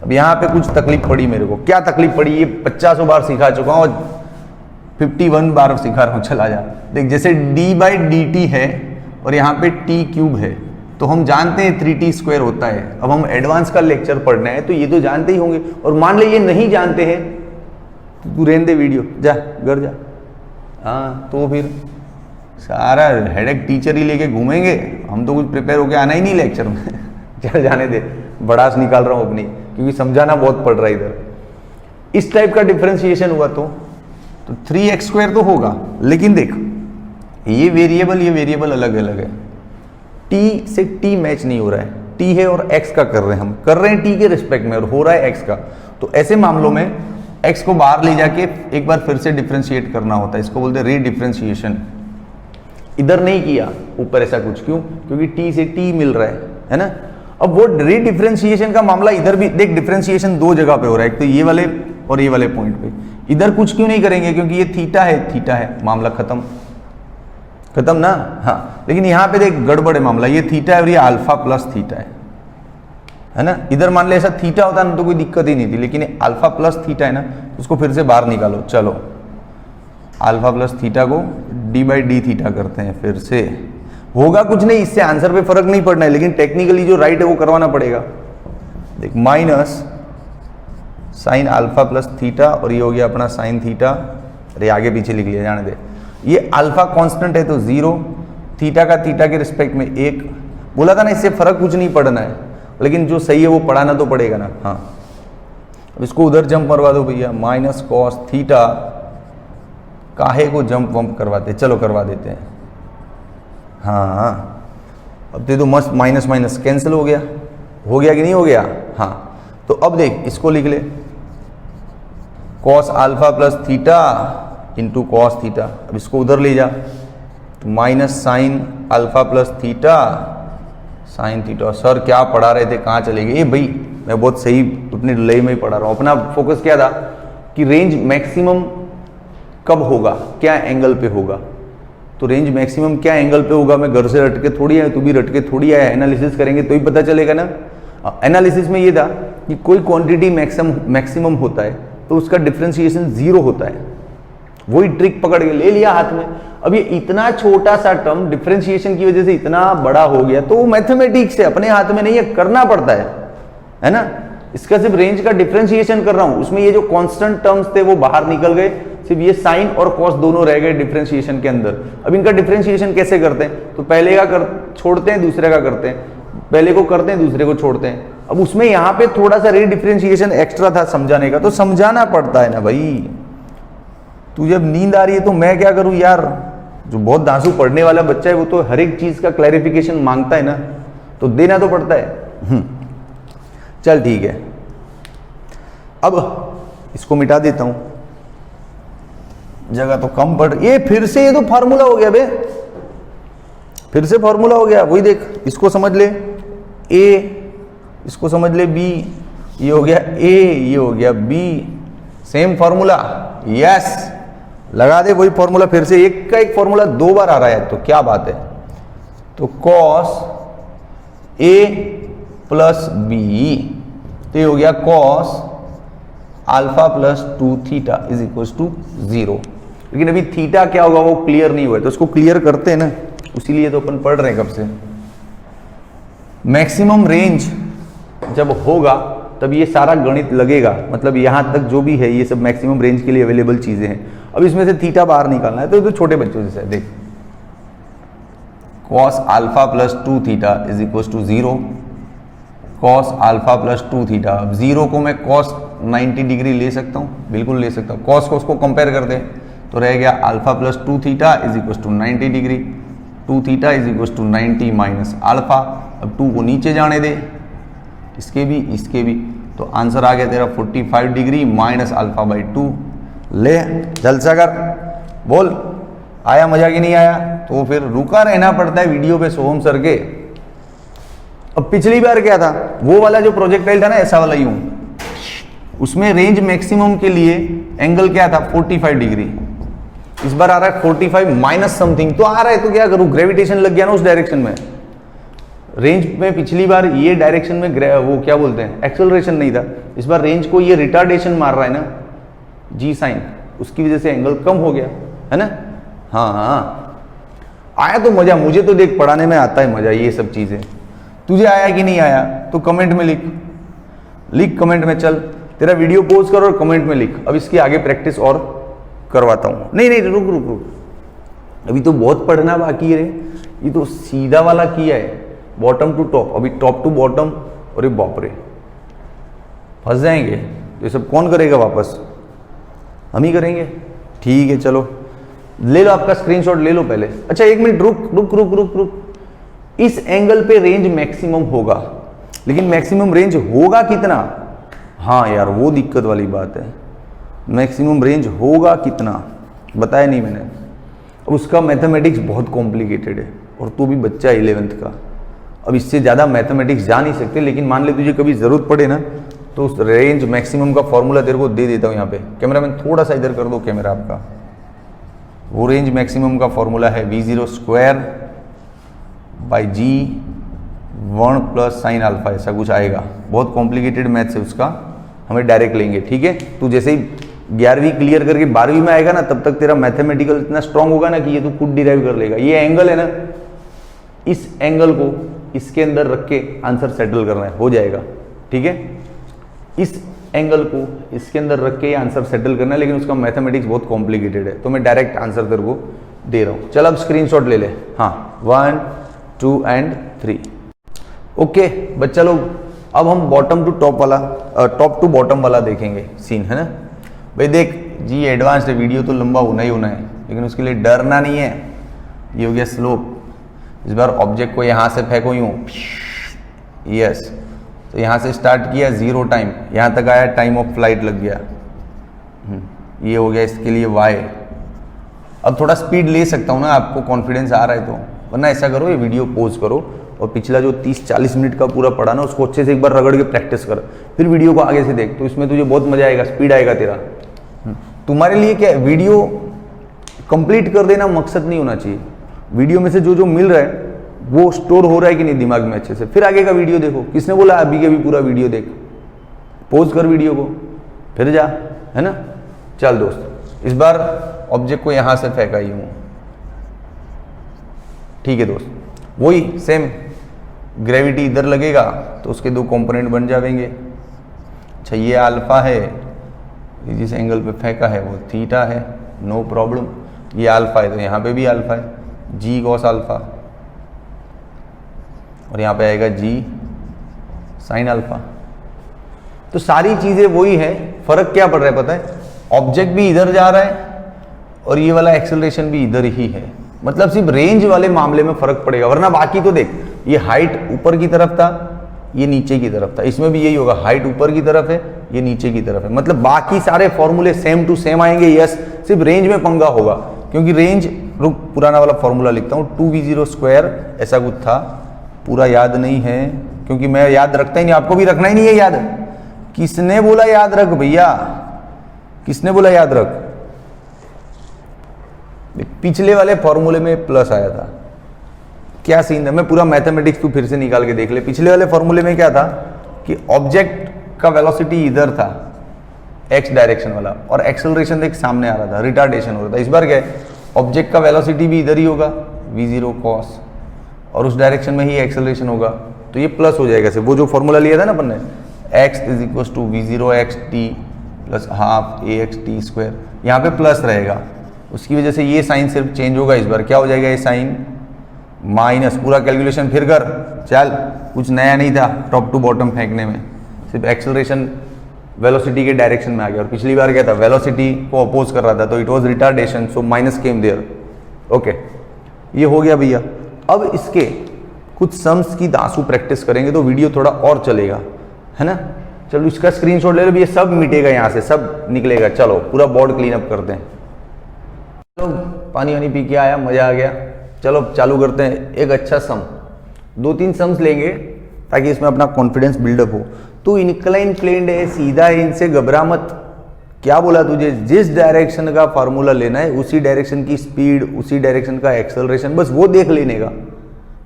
अब यहाँ पे कुछ तकलीफ पड़ी मेरे को। क्या तकलीफ पड़ी, ये 50 बार सिखा चुका हूँ और 51 बार सिखा रहा हूँ। चला जा, देख जैसे d बाई डी टी है और यहाँ पे t क्यूब है, तो हम जानते हैं 3t स्क्वायर होता है। अब हम एडवांस का लेक्चर पढ़ना है तो ये तो जानते ही होंगे, और मान ले ये नहीं जानते हैं तो तू रहने दे वीडियो, जा घर जा। हाँ तो फिर सारा हेडेक टीचर ही लेके घूमेंगे, हम तो कुछ प्रिपेयर होके आना ही नहीं लेक्चर में। चल जाने दे, बड़ास निकाल रहा हूँ अपनी, क्योंकि समझाना बहुत पड़ रहा है इधर। इस टाइप का डिफरेंशिएशन हुआ तो 3x स्क्वायर तो होगा, लेकिन देख ये वेरिएबल अलग अलग है। t से t मैच नहीं हो रहा है, t है और x का कर रहे हैं, हम कर रहे हैं t के रिस्पेक्ट में और हो रहा है x का। तो ऐसे मामलों में x को बाहर ले जाके एक बार फिर से डिफरेंशिएट करना होता है, इसको बोलते हैं रीडिफरेंशिएशन। इधर नहीं किया ऊपर ऐसा कुछ, क्यों, क्योंकि t से t मिल रहा है ना। अब वो रीडिफरेंशिएशन का मामला इधर भी देख, डिफरेंशिएशन दो जगह पे हो रहा है, एक तो ये वाले और ये वाले पॉइंट पे। इधर कुछ क्यों नहीं करेंगे, क्योंकि ये थीटा है, मामला खत्म ना। हाँ लेकिन यहाँ पे देख गड़बड़ है मामला, ये थीटा है और ये अल्फा प्लस थीटा है ना। इधर मान ले ऐसा थीटा होता ना तो कोई दिक्कत ही नहीं थी, लेकिन ये अल्फा प्लस थीटा है ना, उसको फिर से बाहर निकालो। चलो अल्फा प्लस थीटा को डी बाई डी थीटा करते हैं, फिर से होगा कुछ नहीं, इससे आंसर पे फर्क नहीं पड़ना है, लेकिन टेक्निकली जो राइट है वो करवाना पड़ेगा। देख minus sine alpha plus theta, और ये हो गया अपना साइन थीटा। अरे आगे पीछे लिख लिया, जाने दे। ये अल्फा कांस्टेंट है तो 0, थीटा का थीटा के रिस्पेक्ट में 1। बोला था ना इससे फर्क कुछ नहीं पड़ना है, लेकिन जो सही है वो पढ़ाना तो पड़ेगा ना। हाँ अब इसको उधर जंप मरवा दो भैया, माइनस कॉस थीटा। काहे को जंप वंप करवाते, चलो करवा देते हैं। हाँ अब दे दो, मस्त माइनस माइनस कैंसिल हो गया कि नहीं हो गया। हाँ तो अब देख इसको लिख ले, cos alpha plus theta into cos theta. अब इसको उधर ले जा तो minus sine alpha plus theta sine theta. Sir क्या पढ़ा रहे थे, कहाँ चले गए। भाई मैं बहुत सही अपने लय में ही पढ़ा रहा हूँ। अपना फोकस क्या था कि रेंज मैक्सिमम कब होगा, क्या एंगल पे होगा। तो रेंज मैक्सिमम क्या एंगल पे होगा, मैं घर से रट के थोड़ी आया, तू भी रट के थोड़ी आया। एनालिसिस करेंगे तो ही पता चलेगा ना। एनालिसिस में ये था कि कोई क्वांटिटी मैक्सिमम होता है तो उसका डिफरेंशिएशन 0 होता है, वही ट्रिक पकड़ के ले लिया हाथ में। अब ये इतना छोटा सा टर्म डिफरेंशिएशन की वजह से इतना बड़ा हो गया, तो वो मैथमेटिक्स है, अपने हाथ में नहीं है, करना पड़ता है ना। इसका सिर्फ रेंज का डिफरेंशिएशन कर रहा हूं, उसमें ये जो कांस्टेंट टर्म्स थे वो बाहर निकल गए, सिर्फ ये साइन और कॉस दोनों रह गए डिफरेंशिएशन के अंदर। अब इनका डिफरेंशिएशन कैसे करते हैं, तो पहले का छोड़ते हैं, दूसरे का करते हैं, पहले को करते हैं, दूसरे को छोड़ते हैं। अब उसमें यहां पे थोड़ा सा रीडिफरेंशिएशन एक्स्ट्रा था समझाने का, तो समझाना पड़ता है ना भाई। तू जब नींद आ रही है तो मैं क्या करूं यार, जो बहुत दांसू पढ़ने वाला बच्चा है वो तो हर एक चीज का क्लैरिफिकेशन मांगता है ना, तो देना तो पड़ता है। चल ठीक है, अब इसको मिटा देता हूं, जगह तो कम पड़। ये फिर से ये तो फार्मूला हो गया बे, फिर से फार्मूला हो गया। वही देख, इसको समझ ले ए, इसको समझ ले बी, ये हो गया ए, ये हो गया बी, सेम फार्मूला। यस, लगा दे वही फॉर्मूला फिर से, एक का एक फॉर्मूला दो बार आ रहा है, तो क्या बात है। तो कॉस ए प्लस बी, तो ये हो गया cos alpha plus 2 theta is equal to 0। लेकिन अभी थीटा क्या होगा वो क्लियर नहीं हुआ है, तो उसको क्लियर करते हैं ना, इसीलिए तो अपन पढ़ रहे हैं कब से। मैक्सिमम रेंज जब होगा तब ये सारा गणित लगेगा, मतलब यहां तक जो भी है ये सब मैक्सिमम रेंज के लिए अवेलेबल चीजें हैं। अब इसमें से थीटा बाहर निकालना है, तो छोटे बच्चों जैसे देख, cos alpha plus 2 theta is equal to 0, cos alpha plus 2 theta. अब 0 को मैं कॉस 90 डिग्री ले सकता हूँ, बिल्कुल ले सकता हूँ। कॉस को उसको कंपेयर कर दे तो रह गया alpha plus 2 theta is equal to 90 degree, 2 theta is equal to 90 minus alpha. अब 2 को नीचे जाने दे, इसके भी, तो आंसर आ गया तेरा 45 डिग्री माइनस अल्फा बाई 2। ले जलसा कर, बोल आया मजा कि नहीं आया। तो फिर रुका रहना पड़ता है वीडियो पे सोहम सर के। अब पिछली बार क्या था, वो वाला जो प्रोजेक्टाइल था ना, ऐसा वाला यूं, उसमें रेंज मैक्सिमम के लिए एंगल क्या था 45 डिग्री। इस बार आ रहा है 45 माइनस समथिंग, तो आ रहा है तो क्या करूं, ग्रेविटेशन लग गया ना उस डायरेक्शन में। रेंज में पिछली बार ये डायरेक्शन में वो क्या बोलते हैं एक्सेलरेशन नहीं था, इस बार रेंज को ये रिटार्डेशन मार रहा है ना जी साइन, उसकी वजह से एंगल कम हो गया है ना। हाँ, आया तो मजा, मुझे तो देख पढ़ाने में आता है मजा, ये सब चीजें। तुझे आया कि नहीं आया तो कमेंट में लिख कमेंट में। चल तेरा वीडियो पॉज कर और कमेंट में लिख। अब इसकी आगे प्रैक्टिस और करवाता हूं। नहीं रुक, अभी तो बहुत पढ़ना बाकी है रे। ये तो सीधा वाला किया है, बॉटम टू टॉप, अभी टॉप टू बॉटम। और ये बाप रे, फंस जाएंगे। तो ये सब कौन करेगा वापस, हम ही करेंगे। ठीक है चलो, ले लो आपका स्क्रीनशॉट ले लो पहले। अच्छा 1 मिनट रुक। इस एंगल पे रेंज मैक्सिमम होगा, लेकिन मैक्सिमम रेंज होगा कितना, हाँ यार वो दिक्कत वाली बात है। मैक्सिमम रेंज होगा कितना बताया नहीं मैंने। उसका मैथमेटिक्स बहुत कॉम्प्लिकेटेड है, और तू भी बच्चा 11th का, अब इससे ज़्यादा मैथमेटिक्स जा नहीं सकते। लेकिन मान ले तुझे कभी ज़रूरत पड़े ना, तो उस रेंज मैक्सिमम का फॉर्मूला तेरे को दे देता हूँ यहाँ पे। कैमरामैन थोड़ा सा इधर कर दो कैमरा आपका। वो रेंज मैक्सिमम का फॉर्मूला है V0 square by G1 plus sine alpha, ऐसा कुछ आएगा। बहुत कॉम्प्लिकेटेड मैथ्स है उसका, हमें डायरेक्ट लेंगे। ठीक है, तू जैसे ही 11वीं क्लियर करके 12वीं में आएगा ना, तब तक तेरा मैथमेटिकल इतना स्ट्रांग होगा ना कि ये तू खुद डिराइव कर लेगा। ये एंगल है ना, इस एंगल को इसके अंदर रख के आंसर सेटल करना है, हो जाएगा। ठीक है, इस एंगल को इसके अंदर रख के आंसर सेटल करना है, लेकिन उसका मैथमेटिक्स बहुत कॉम्प्लिकेटेड है, तो मैं डायरेक्ट आंसर तेरे को दे रहा हूँ। चल अब स्क्रीनशॉट ले ले। हाँ 1 2 एंड 3। ओके बच्चा लोग, अब हम बॉटम टू टॉप वाला, टॉप टू बॉटम वाला देखेंगे सीन, है ना भाई। देख जी एडवांस्ड है, वीडियो तो लंबा होना ही होना है, लेकिन उसके लिए डरना नहीं है। ये हो गया स्लोप। इस बार ऑब्जेक्ट को यहाँ से फेंको यूँ, यस, तो यहाँ से स्टार्ट किया 0 टाइम, यहाँ तक आया, टाइम ऑफ फ्लाइट लग गया। ये हो गया इसके लिए y। अब थोड़ा स्पीड ले सकता हूँ ना, आपको कॉन्फिडेंस आ रहा है तो, वरना ऐसा करो ये वीडियो पॉज करो और पिछला जो 30-40 मिनट का पूरा पढ़ा ना, उसको अच्छे से एक बार रगड़ के प्रैक्टिस कर, फिर वीडियो को आगे से देख, तो इसमें तुझे बहुत मजा आएगा, स्पीड आएगा तेरा। तुम्हारे लिए क्या है, वीडियो कंप्लीट कर देना मकसद नहीं होना चाहिए। वीडियो में से जो जो मिल रहा है वो स्टोर हो रहा है कि नहीं दिमाग में अच्छे से, फिर आगे का वीडियो देखो। किसने बोला अभी के भी पूरा वीडियो देख, पॉज कर वीडियो को फिर जा, है ना। चल दोस्त, इस बार ऑब्जेक्ट को यहां से फेंका यूं, ठीक है दोस्त, वही सेम ग्रेविटी इधर लगेगा तो उसके दो कंपोनेंट बन जाएंगे। अच्छा ये अल्फा है, जिस एंगल पे फेंका है वो थीटा है, नो प्रॉब्लम। ये अल्फा है तो यहाँ पे भी अल्फा है, जी कॉस अल्फा, और यहाँ पे आएगा जी साइन अल्फा। तो सारी चीजें वही है, फर्क क्या पड़ रहा है पता है, ऑब्जेक्ट भी इधर जा रहा है और ये वाला एक्सेलरेशन भी इधर ही है, मतलब सिर्फ रेंज वाले मामले में फर्क पड़ेगा, वरना बाकी तो देख, ये हाइट ऊपर की तरफ था, ये नीचे की तरफ था, इसमें भी यही होगा, हाइट ऊपर की तरफ है, ये नीचे की तरफ है, मतलब बाकी सारे फॉर्मूले सेम टू सेम आएंगे। यस, सिर्फ रेंज में पंगा होगा, क्योंकि रेंज, रुक पुराना वाला फॉर्मूला लिखता हूँ, 2v0² ऐसा कुछ था, पूरा याद नहीं है क्योंकि मैं याद रखता ही नहीं, आपको भी रखना ही नहीं है याद। किसने बोला याद रख भैया, किसने बोला याद रख? पिछले वाले फॉर्मूले में प्लस आया था, क्या सीन है, मैं पूरा मैथमेटिक्स तू फिर से निकाल के देख ले। पिछले वाले फॉर्मूले में क्या था कि ऑब्जेक्ट का वेलोसिटी इधर था, एक्स डायरेक्शन वाला, और एक्सेलरेशन देख सामने आ रहा था, रिटार्डेशन हो रहा था। इस बार क्या है, ऑब्जेक्ट का वेलोसिटी भी इधर ही होगा, v0 cos, और उस डायरेक्शन में ही एक्सेलरेशन होगा, तो ये प्लस हो जाएगा। वो जो फॉर्मूला लिया था ना अपन ने, x = v0xt + ½ axt², यहाँ पे प्लस रहेगा, उसकी वजह से ये साइन सिर्फ चेंज होगा। इस बार क्या हो जाएगा, ये साइन माइनस, पूरा कैलकुलेशन फिर कर, चल कुछ नया नहीं था टॉप टू बॉटम फेंकने में, सिर्फ एक्सेलरेशन वेलोसिटी के डायरेक्शन में आ गया। और पिछली बार क्या था, वेलोसिटी को अपोज कर रहा था, तो it was retardation, so minus came there. Okay, ये हो गया भैया। अब इसके कुछ सम्स की दांसू प्रैक्टिस करेंगे तो वीडियो थोड़ा और चलेगा, है ना। चलो इसका स्क्रीनशॉट ले लो, ये सब मिटेगा, यहाँ से सब निकलेगा। चलो पूरा बोर्ड क्लीन अप करते हैं। चलो पानी वानी पी के आया, मजा आ गया। चलो चालू करते हैं। एक अच्छा सम, 2-3 सम्स लेंगे ताकि इसमें अपना कॉन्फिडेंस बिल्डअप हो। तो इनक्लाइन प्लेन है, सीधा है, इनसे घबरा मत। क्या बोला तुझे, जिस डायरेक्शन का फार्मूला लेना है उसी डायरेक्शन की स्पीड, उसी डायरेक्शन का एक्सेलरेशन, बस वो देख लेने का।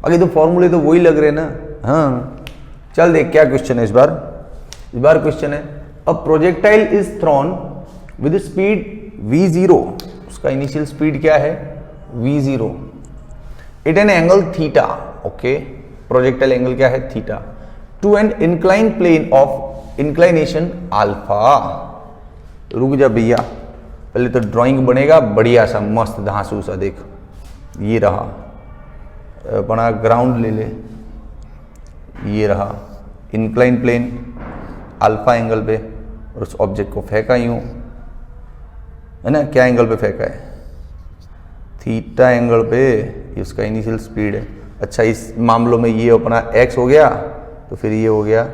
बाकी तो फॉर्मूले तो वही लग रहे ना। हाँ चल देख क्या क्वेश्चन है इस बार। क्वेश्चन है, a projectile is thrown with speed v0, उसका इनिशियल स्पीड क्या है v0, at an angle theta. Okay, projectile angle क्या है, theta, to an incline plane of inclination alpha. रुक जा भैया, पहले तो ड्राइंग बनेगा बढ़िया सा, मस्त धांसू सा। देख ये रहा अपना ग्राउंड, ले ले, ये रहा इंक्लाइन प्लेन अल्फा एंगल पे, और उस ऑब्जेक्ट को फेंका यूं, है ना। क्या एंगल पे फेंका है, थीटा एंगल पे, इसका इनिशियल स्पीड है। अच्छा इस मामलों में ये अपना x हो गया, तो फिर ये हो गया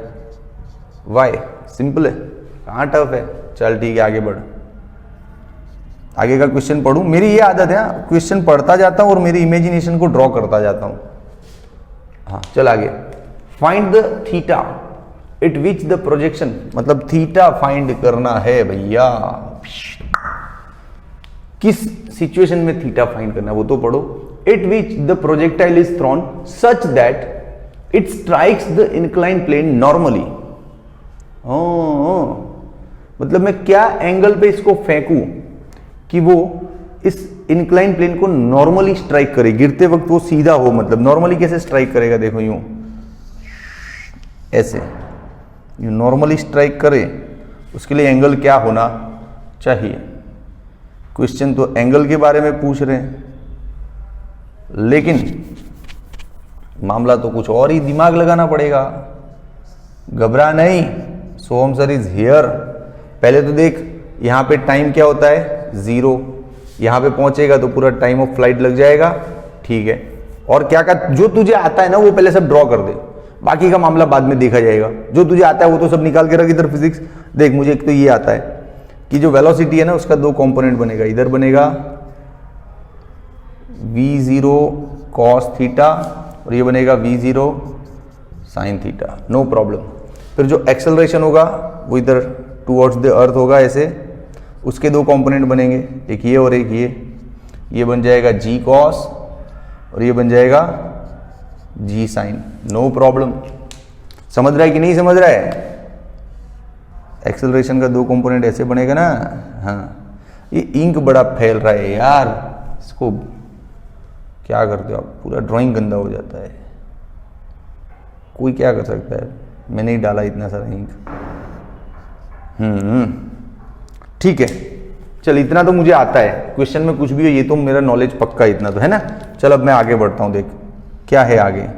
y। सिंपल है, कहाँ टफ है। चल ठीक है, आगे बढ़। आगे का क्वेश्चन पढ़ूं, मेरी ये आदत है, क्वेश्चन पढ़ता जाता हूं और मेरी इमेजिनेशन को ड्रॉ करता जाता हूं। हाँ चल आगे। Find the theta eight which the projection, मतलब थीटा फाइंड करना है भैया। किस सिचुएशन में थीटा फाइंड करना है वो तो पढ़ो। At which the projectile is thrown such that it strikes the incline plane normally. मतलब मैं क्या एंगल पे इसको फेंकूं कि वो इस इंक्लाइन प्लेन को नॉर्मली स्ट्राइक करे, गिरते वक्त वो सीधा हो। मतलब नॉर्मली कैसे स्ट्राइक करेगा, देखो यूं, ऐसे यूं नॉर्मली स्ट्राइक करे, उसके लिए एंगल क्या होना चाहिए। क्वेश्चन तो एंगल के बारे में पूछ रहे हैं, लेकिन मामला तो कुछ और ही, दिमाग लगाना पड़ेगा। घबरा नहीं, सोहम सर इज हियर। पहले तो देख यहाँ पे टाइम क्या होता है 0, यहाँ पे पहुंचेगा तो पूरा टाइम ऑफ फ्लाइट लग जाएगा, ठीक है। और क्या का जो तुझे आता है ना वो पहले सब ड्रॉ कर दे, बाकी का मामला बाद में देखा जाएगा। जो तुझे आता है वो तो सब निकाल के रख इधर। फिजिक्स देख, मुझे एक तो ये आता है कि जो वेलोसिटी है ना उसका 2 कंपोनेंट बनेगा, इधर बनेगा v0 cos थीटा और ये बनेगा v0 sin theta, no problem. फिर जो एक्सेलरेशन होगा वो इधर टुवर्ड्स द अर्थ होगा ऐसे, उसके 2 कंपोनेंट बनेंगे, एक ये और एक ये बन जाएगा g cos और ये बन जाएगा g sin, नो प्रॉब्लम। समझ रहा है कि नहीं समझ रहा है। एक्सेलरेशन का 2 कंपोनेंट ऐसे बनेगा ना। हाँ ये इंक बड़ा फैल रहा है यार, इसको क्या करते हो आप, पूरा ड्राइंग गंदा हो जाता है। कोई क्या कर सकता है, मैंने ही डाला इतना सारा इंक। ठीक है, चल इतना तो मुझे आता है, क्वेश्चन में कुछ भी हो ये तो मेरा नॉलेज पक्का इतना तो है ना। चल अब मैं आगे बढ़ता हूं, देख क्या है आगे।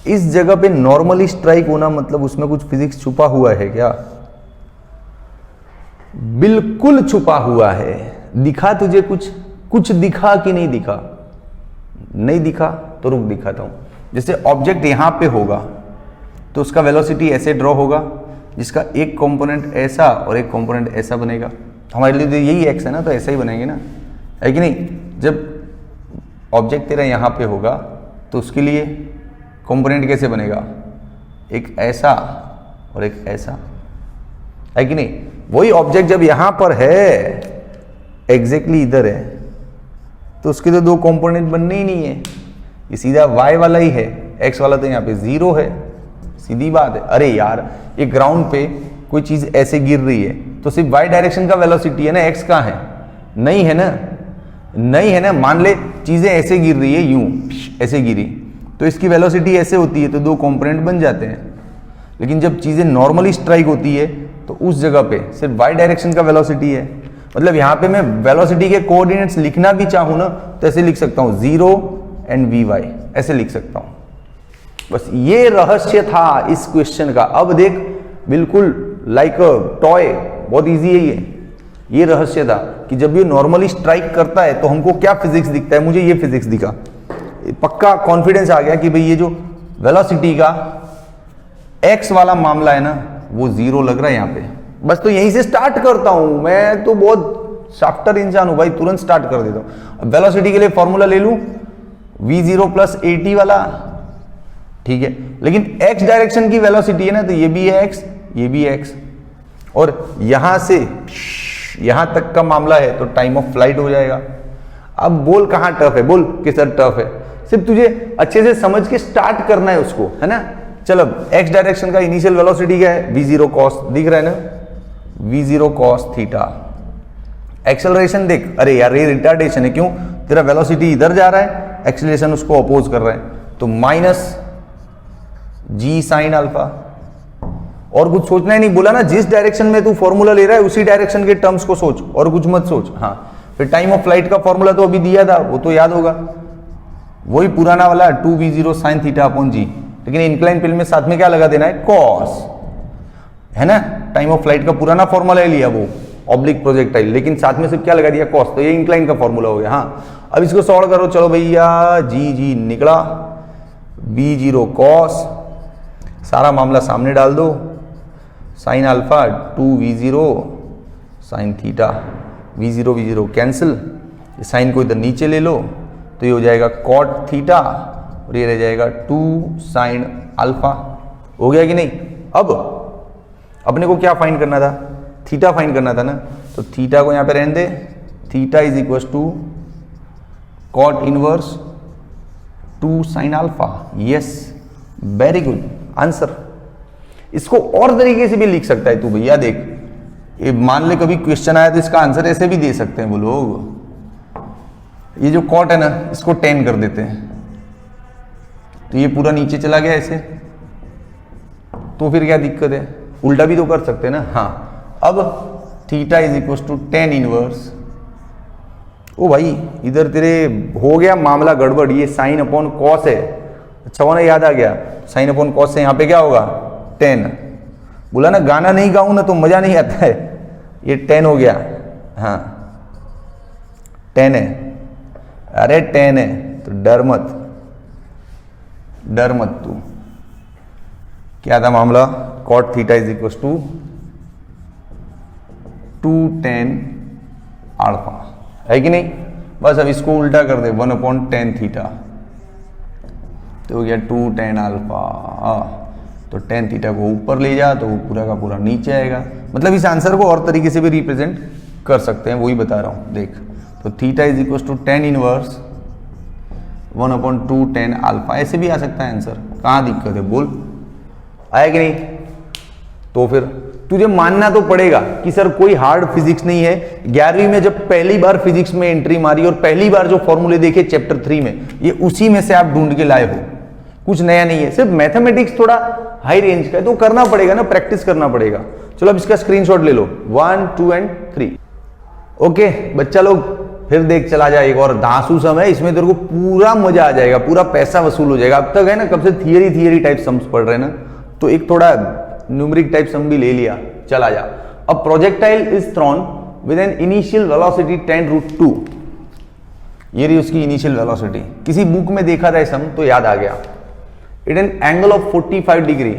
इस जगह पे नॉर्मली स्ट्राइक होना मतलब उसमें कुछ फिजिक्स छुपा हुआ है क्या? बिल्कुल छुपा हुआ है। दिखा तुझे कुछ दिखा कि नहीं दिखा? नहीं दिखा तो रुक दिखाता हूं। जैसे ऑब्जेक्ट यहां पे होगा तो उसका वेलोसिटी ऐसे ड्रॉ होगा, जिसका एक कंपोनेंट ऐसा और एक कंपोनेंट ऐसा बनेगा। हमारे लिए तो यही एक्स है ना, तो ऐसा ही बनेंगे ना, है कि नहीं? जब ऑब्जेक्ट तेरा यहां पे होगा तो उसके लिए कंपोनेंट कैसे बनेगा, एक ऐसा और एक ऐसा, है कि नहीं? वही ऑब्जेक्ट जब यहां पर है, एग्जैक्टली इधर है, तो उसके तो दो कंपोनेंट बनने ही नहीं है, ये सीधा y वाला ही है, x वाला तो यहाँ पे 0 है, सीधी बात है। अरे यार ये ग्राउंड पे कोई चीज ऐसे गिर रही है तो सिर्फ y डायरेक्शन का वेलोसिटी है ना, x कहाँ है? नहीं है ना, नहीं है ना। मान ले चीजें ऐसे गिर रही है, यूं ऐसे गिरी तो इसकी वेलोसिटी ऐसे होती है, तो दो कंपोनेंट बन जाते हैं। लेकिन जब चीजें नॉर्मली स्ट्राइक होती है तो उस जगह पे सिर्फ y डायरेक्शन का वेलोसिटी है। मतलब यहाँ पे मैं वेलोसिटी के कोऑर्डिनेट्स लिखना भी चाहूँ ना तो ऐसे लिख सकता हूँ 0 एंड vy, ऐसे लिख सकता हूँ। बस ये रहस्य था इस क्वेश्चन का। अब देख बिल्कुल लाइक अ टॉय, बहुत इजी है ये रहस्य था कि जब ये नॉर्मली स्ट्राइक करता है तो हमको क्या फिजिक्स दिखता है। मुझे ये फिजिक्स दिखा, पक्का कॉन्फिडेंस आ गया कि भाई ये जो वेलोसिटी का x वाला मामला है ना वो 0 लग रहा है यहाँ पे। बस तो यहीं से स्टार्ट करता हूं, मैं तो बहुत शाफ्टर इंसान हूं भाई, तुरंत स्टार्ट कर देता हूं। वेलोसिटी के लिए फॉर्मूला ले लूं v0 प्लस at वाला, ठीक है। लेकिन x डायरेक्शन की वेलोसिटी है ना, तो ये भी है x, ये भी है x, और यहां से यहां तक का मामला है तो टाइम ऑफ फ्लाइट हो जाएगा। अब बोल कहां टफ है, बोल कि सर टफ है, सिर्फ तुझे अच्छे से समझ के स्टार्ट करना है उसको, है ना। चल अब x डायरेक्शन का इनिशियल वेलोसिटी क्या है, v0 cos, दिख रहा है ना, v0 cos थीटा। एक्सेलरेशन देख, अरे यार ये रिटार्डेशन है, क्यों? तेरा वेलोसिटी इधर जा रहा है, एक्सेलरेशन उसको अपोज कर रहा है, तो माइनस g साइन अल्फा। और कुछ सोचना ही नहीं, बोला ना जिस डायरेक्शन में तू फॉर्मूला ले रहा है उसी डायरेक्शन के टर्म्स को सोच और कुछ मत सोच। हाँ, फिर टाइम ऑफ फ्लाइट का फॉर्मूला तो अभी दिया था, वो तो याद होगा, वही पुराना वाला 2v0 साइन थीटा अपॉन जी। लेकिन इंक्लाइन प्लेन में साथ में क्या लगा देना है, कॉस, है ना। टाइम ऑफ फ्लाइट का पुराना फॉर्मूला लिया वो ऑब्लिक प्रोजेक्टाइल, लेकिन साथ में सिर्फ क्या लगा दिया, कॉस, तो ये इंक्लाइन का फॉर्मूला हो गया। हाँ, अब इसको सॉल्व करो, चलो भैया, जी निकला v0 कॉस, सारा मामला सामने डाल दो, sine alpha 2v0 sine theta, v0 cancel, sine को इधर नीचे ले लो तो ये हो जाएगा कॉट थीटा और ये रह जाएगा 2 साइन अल्फा। हो गया कि नहीं? अब अपने को क्या फाइंड करना था, थीटा फाइंड करना था ना, तो थीटा को यहां पे रहने दे, theta is equal to cot inverse 2 sine alpha. Yes, very good answer. इसको और तरीके से भी लिख सकता है तू भैया, देख ये मान ले कभी क्वेश्चन आया तो इसका आंसर ऐसे भी दे सकते हैं वो लोग। ये जो कॉट है ना, इसको 10 कर देते हैं तो ये पूरा नीचे चला गया ऐसे, तो फिर क्या दिक्कत है, उल्टा भी तो कर सकते हैं ना। हाँ, अब theta is equal to 10 inverse, ओ भाई इधर तेरे हो गया मामला गड़बड़, ये साइन अपॉन कॉस है। अच्छा होना याद आ गया, साइन अपॉन कॉस से यहाँ पे क्या होगा 10। बोला ना गाना नहीं गाऊं ना तो मजा नहीं आता है, ये 10 हो गया। हाँ 10 है, अरे 10 है तो डर मत तू। क्या था मामला, cot theta is equal to 2tan alpha, है कि नहीं। बस अब इसको उल्टा कर दे, 1/10 थीटा, तो हो गया 2tan अल्फा। तो tan थीटा को ऊपर ले जा तो वो पूरा का पूरा नीचे आएगा। मतलब इस आंसर को और तरीके से भी रिप्रेजेंट कर सकते हैं, वही बता रहा हूं देख। तो theta is equal to 10 inverse 1/2tan alpha, ऐसे भी आ सकता है आंसर, कहाँ दिक्कत है बोल, आया कि नहीं। तो फिर तुझे मानना तो पड़ेगा कि सर कोई हार्ड फिजिक्स नहीं है। 11वीं में जब पहली बार फिजिक्स में एंट्री मारी और पहली बार जो फॉर्मूले देखे चैप्टर 3 में, ये उसी में से आप ढूंढ के लाए हो, कुछ नया नहीं है। सिर्फ मैथमेटिक्स थोड़ा हाई रेंज का है तो करना पड़ेगा ना, प्रैक्टिस करना पड़ेगा। चलो अब इसका स्क्रीनशॉट ले लो 1, 2 एंड 3। ओके बच्चा लोग, फिर देख चला जाए एक और धांसू सम है, इसमें तेरे को पूरा मजा आ जाएगा, पूरा पैसा वसूल हो जाएगा। अब तक है ना कब से थियरी टाइप सम्स पढ़ रहे हैं ना, तो एक थोड़ा न्यूमेरिक टाइप सम भी ले लिया, चला जा। अब projectile is thrown with an initial velocity 10√2, ये रही उसकी इनिशियल वेलोसिटी। किसी बुक में देखा था सम तो याद आ गया। It an angle of 45 degree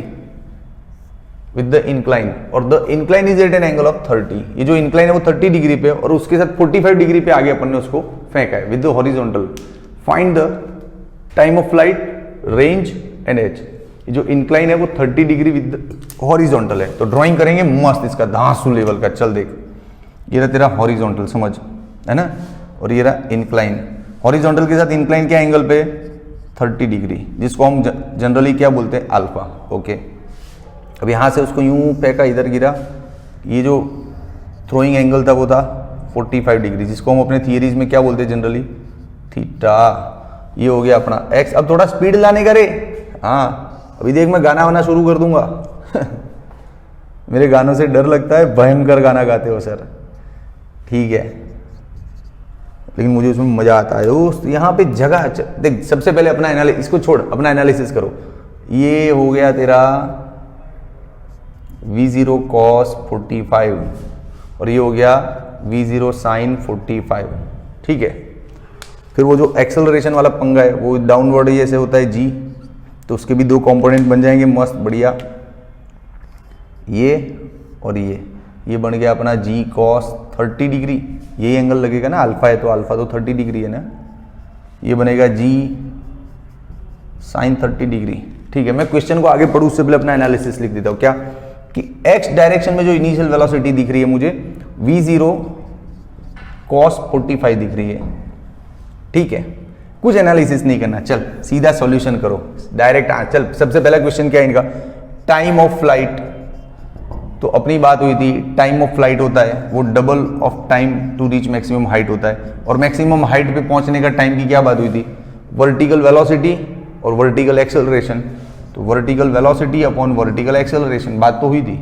with the incline, और the incline is at an angle of 30। ये जो इंक्लाइन है वो 30 डिग्री पे और उसके साथ 45 डिग्री पे आगे अपन ने उसको फेंका है with the horizontal. Find the time of flight, range and edge. ये जो इंक्लाइन है वो 30 डिग्री विद हॉरिजॉन्टल है, तो ड्राइंग करेंगे मस्त इसका धांसू लेवल का। चल देख, ये रहा तेरा हॉरिजॉन्टल, समझ है ना, और ये रहा इंक्लाइन। हॉरिजॉन्टल के साथ इंक्लाइन क्या एंगल पे, 30 डिग्री, जिसको हम जनरली क्या बोलते हैं, अल्फा। ओके, अब यहाँ से उसको यूं फेंका, इधर गिरा, ये जो थ्रोइंग एंगल था वो था 45 डिग्री, जिसको हम अपने थियरीज में क्या बोलते हैं जनरली, थीटा। ये हो गया अपना एक्स। अब थोड़ा स्पीड लाने का रे, हाँ अभी देख मैं गाना वाना शुरू कर दूंगा मेरे गानों से डर लगता है, भयंकर गाना गाते हो सर, ठीक है, लेकिन मुझे उसमें मजा आता है दोस्त। यहाँ पे जगह देख, सबसे पहले अपना एनालिसिस, इसको छोड़, अपना एनालिसिस करो। ये हो गया तेरा V0 cos 45 और ये हो गया V0 sin 45, ठीक है। फिर वो जो एक्सेलरेशन वाला पंगा है वो डाउनवर्ड ऐसे होता है G, तो उसके भी दो कंपोनेंट बन जाएंगे मस्त बढ़िया, ये और ये बन गया अपना G cos 30 डिग्री। ये एंगल लगेगा ना, अल्फा है तो अल्फा तो 30 डिग्री है ना, ये बनेगा G sin 30 डिग्री, ठीक है। मैं क्वेश्चन को आगे पढ़ूं उससे पहले अपना एनालिसिस लिख देता हूं, क्या कि x डायरेक्शन में जो इनिशियल वेलोसिटी दिख रही है मुझे V0 cos 45 दिख रही है, ठीक है। कुछ एनालिसिस नहीं करना, चल सीधा सॉल्यूशन करो डायरेक्ट। चल सबसे पहला क्वेश्चन क्या है इनका, टाइम ऑफ फ्लाइट। तो अपनी बात हुई थी, टाइम ऑफ फ्लाइट होता है वो double of time to reach maximum height होता है, और मैक्सिमम हाइट पे पहुंचने का टाइम की क्या बात हुई थी, वर्टिकल वेलोसिटी और वर्टिकल एक्सेलरेशन। तो vertical velocity upon vertical acceleration, बात तो हुई थी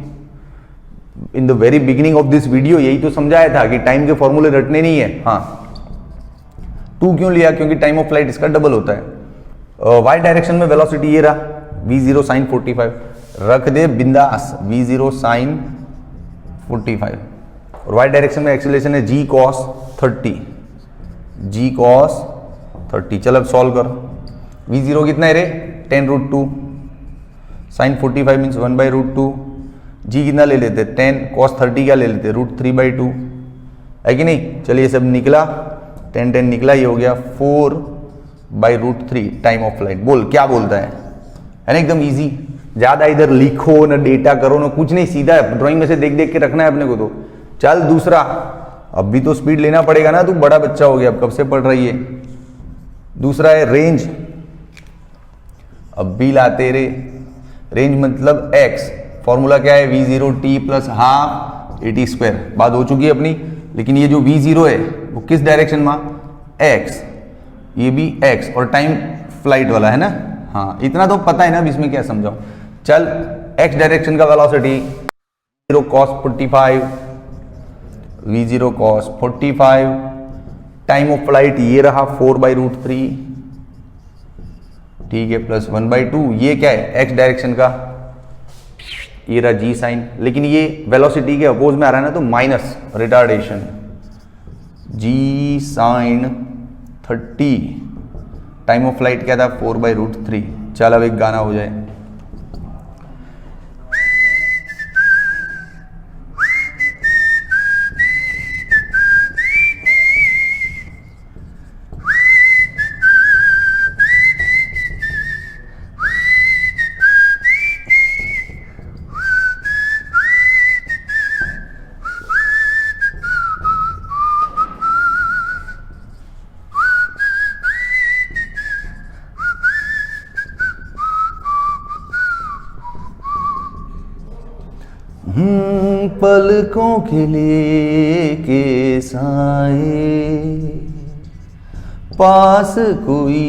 in the very beginning of this video. यही तो समझाया था कि टाइम के फॉर्मूले रटने नहीं है। हाँ, 2 क्यों लिया, क्योंकि टाइम ऑफ फ्लाइट इसका डबल होता है। वाई डायरेक्शन में वेलोसिटी ये रहा V0 sin 45, रख दे बिंदास V0 sin 45, और वाई डायरेक्शन में एक्सेलरेशन है G cos 30, G cos 30। चल अब सॉल्व कर, V0 कितना है रे 10√2, sin 45 मीन्स 1/√2, G कितना ले लेते 10, cos 30 क्या ले लेते √3/2, है कि नहीं। चलिए सब निकला, 10 निकला, ये हो गया 4/√3 टाइम ऑफ फ्लाइट। बोल क्या बोलता है ना, एकदम इजी। ज्यादा इधर लिखो ना, डेटा करो ना, कुछ नहीं, सीधा ड्राइंग में से देख देख के रखना है अपने को। तो चल दूसरा, अब भी तो स्पीड लेना पड़ेगा ना, तू बड़ा बच्चा हो गया, अब कब से पढ़ रही है। दूसरा है रेंज, अब भी लाते रे, रेंज मतलब x, फॉर्मूला क्या है V0t + हाफ AT², बात हो चुकी है अपनी। लेकिन ये जो V0 है वो किस डायरेक्शन में, x, ये भी x, और टाइम फ्लाइट वाला है ना। हाँ इतना तो पता है ना, अब इसमें क्या समझाऊं। चल x डायरेक्शन का velocity V0 cos 45, V0 cos 45, time of flight ये रहा 4/√3, ठीक है, प्लस 1/2। ये क्या है x डायरेक्शन का, ये रहा G साइन, लेकिन ये वेलोसिटी के अपोज में आ रहा है ना, तो minus retardation G sine 30, time of flight क्या था 4/√3। चल अब एक गाना हो जाए, पलकों के लेके साए, पास कोई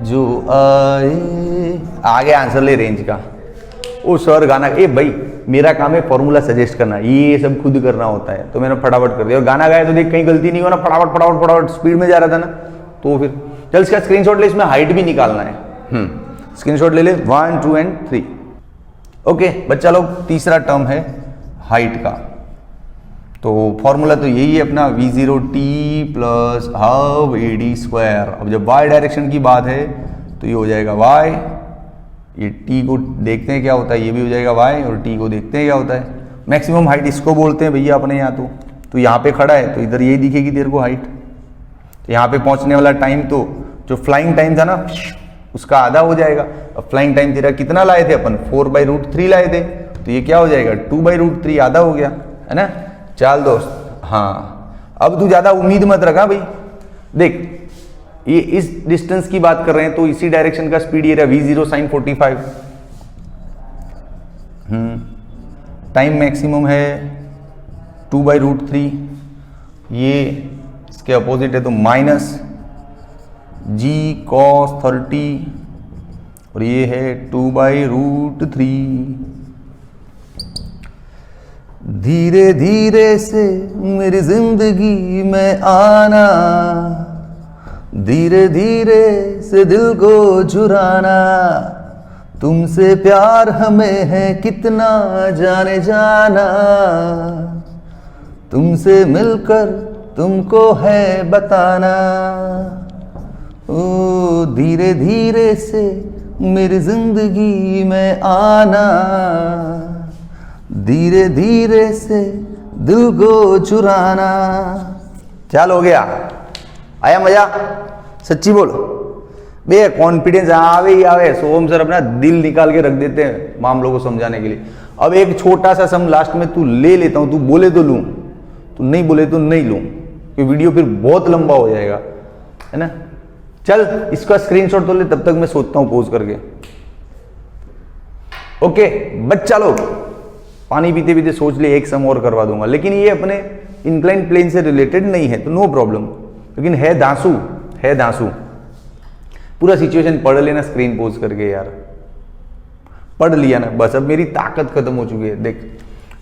जो आए। आगे आंसर ले रेंज का। ओ सर गाना, ए भाई मेरा काम है फॉर्मूला सजेस्ट करना, ये सब खुद करना होता है, तो मैंने फटाफट कर दिया। और गाना गाया तो देख कहीं गलती नहीं हो ना, फटाफट फटाफट फटाफट स्पीड में जा रहा था ना, तो फिर चल इसका स्क्रीनशॉट ले, इसमें हाइट भी निकालना है। स्क्रीनशॉट ले ले 1 2 एंड 3। ओके बच्चा लोग, तीसरा टर्म है हाइट का। तो फॉर्मूला तो यही है अपना V0t plus half AD square. अब जब y डायरेक्शन की बात है तो ये हो जाएगा y, ये t को देखते हैं क्या होता है, ये भी हो जाएगा y, और t को देखते हैं क्या होता है। मैक्सिमम हाइट इसको बोलते हैं भैया अपने यहाँ। तो यहाँ पे खड़ा है तो इधर ये दिखेगी तेरे को हाइट। तो यहाँ पे पहुँचने वाला टाइम तो जो फ्लाइंग टाइम था ना उसका आधा हो जाएगा। अब फ्लाइंग टाइम तेरा कितना लाए थे अपन, 4/√3 लाए थे, तो ये क्या हो जाएगा 2/√3, आधा हो गया है ना। चल दोस्त, हाँ अब तू ज्यादा उम्मीद मत रखा भाई। देख ये इस डिस्टेंस की बात कर रहे हैं तो इसी डायरेक्शन का स्पीड ये रहा V0 sin 45। टाइम मैक्सिमम है 2/√3, ये इसके अपोजिट है तो -g cos 30, और ये है 2/√3। धीरे धीरे से मेरी जिंदगी में आना, धीरे धीरे से दिल को चुराना, तुमसे प्यार हमें है कितना जाने जाना, तुमसे मिलकर तुमको है बताना। ओ धीरे धीरे से मेरी जिंदगी में आना, धीरे धीरे से दिल को चुराना। चल हो गया, आया मजा? सच्ची बोलो बे, कॉन्फिडेंस आवे ही आवे। सोम सर अपना दिल निकाल के रख देते हैं मामलों को समझाने के लिए। अब एक छोटा सा सम लास्ट में तू ले लेता हूं, तू बोले तो लूं, तू नहीं बोले तो नहीं लूं, क्योंकि वीडियो फिर बहुत लंबा हो जाएगा है ना। चल इसका स्क्रीनशॉट तो ले, तब तक मैं सोचता हूं पोज करके। ओके बच्चा लोग, पानी पीते पीते सोच ले एक सम और करवा दूंगा, लेकिन ये अपने इंक्लाइन प्लेन से रिलेटेड नहीं है तो नो प्रॉब्लम, लेकिन है दांसू, है दांसू। पूरा सिचुएशन पढ़ लेना स्क्रीन पोज करके यार, पढ़ लिया ना बस। अब मेरी ताकत खत्म हो चुकी है। देख,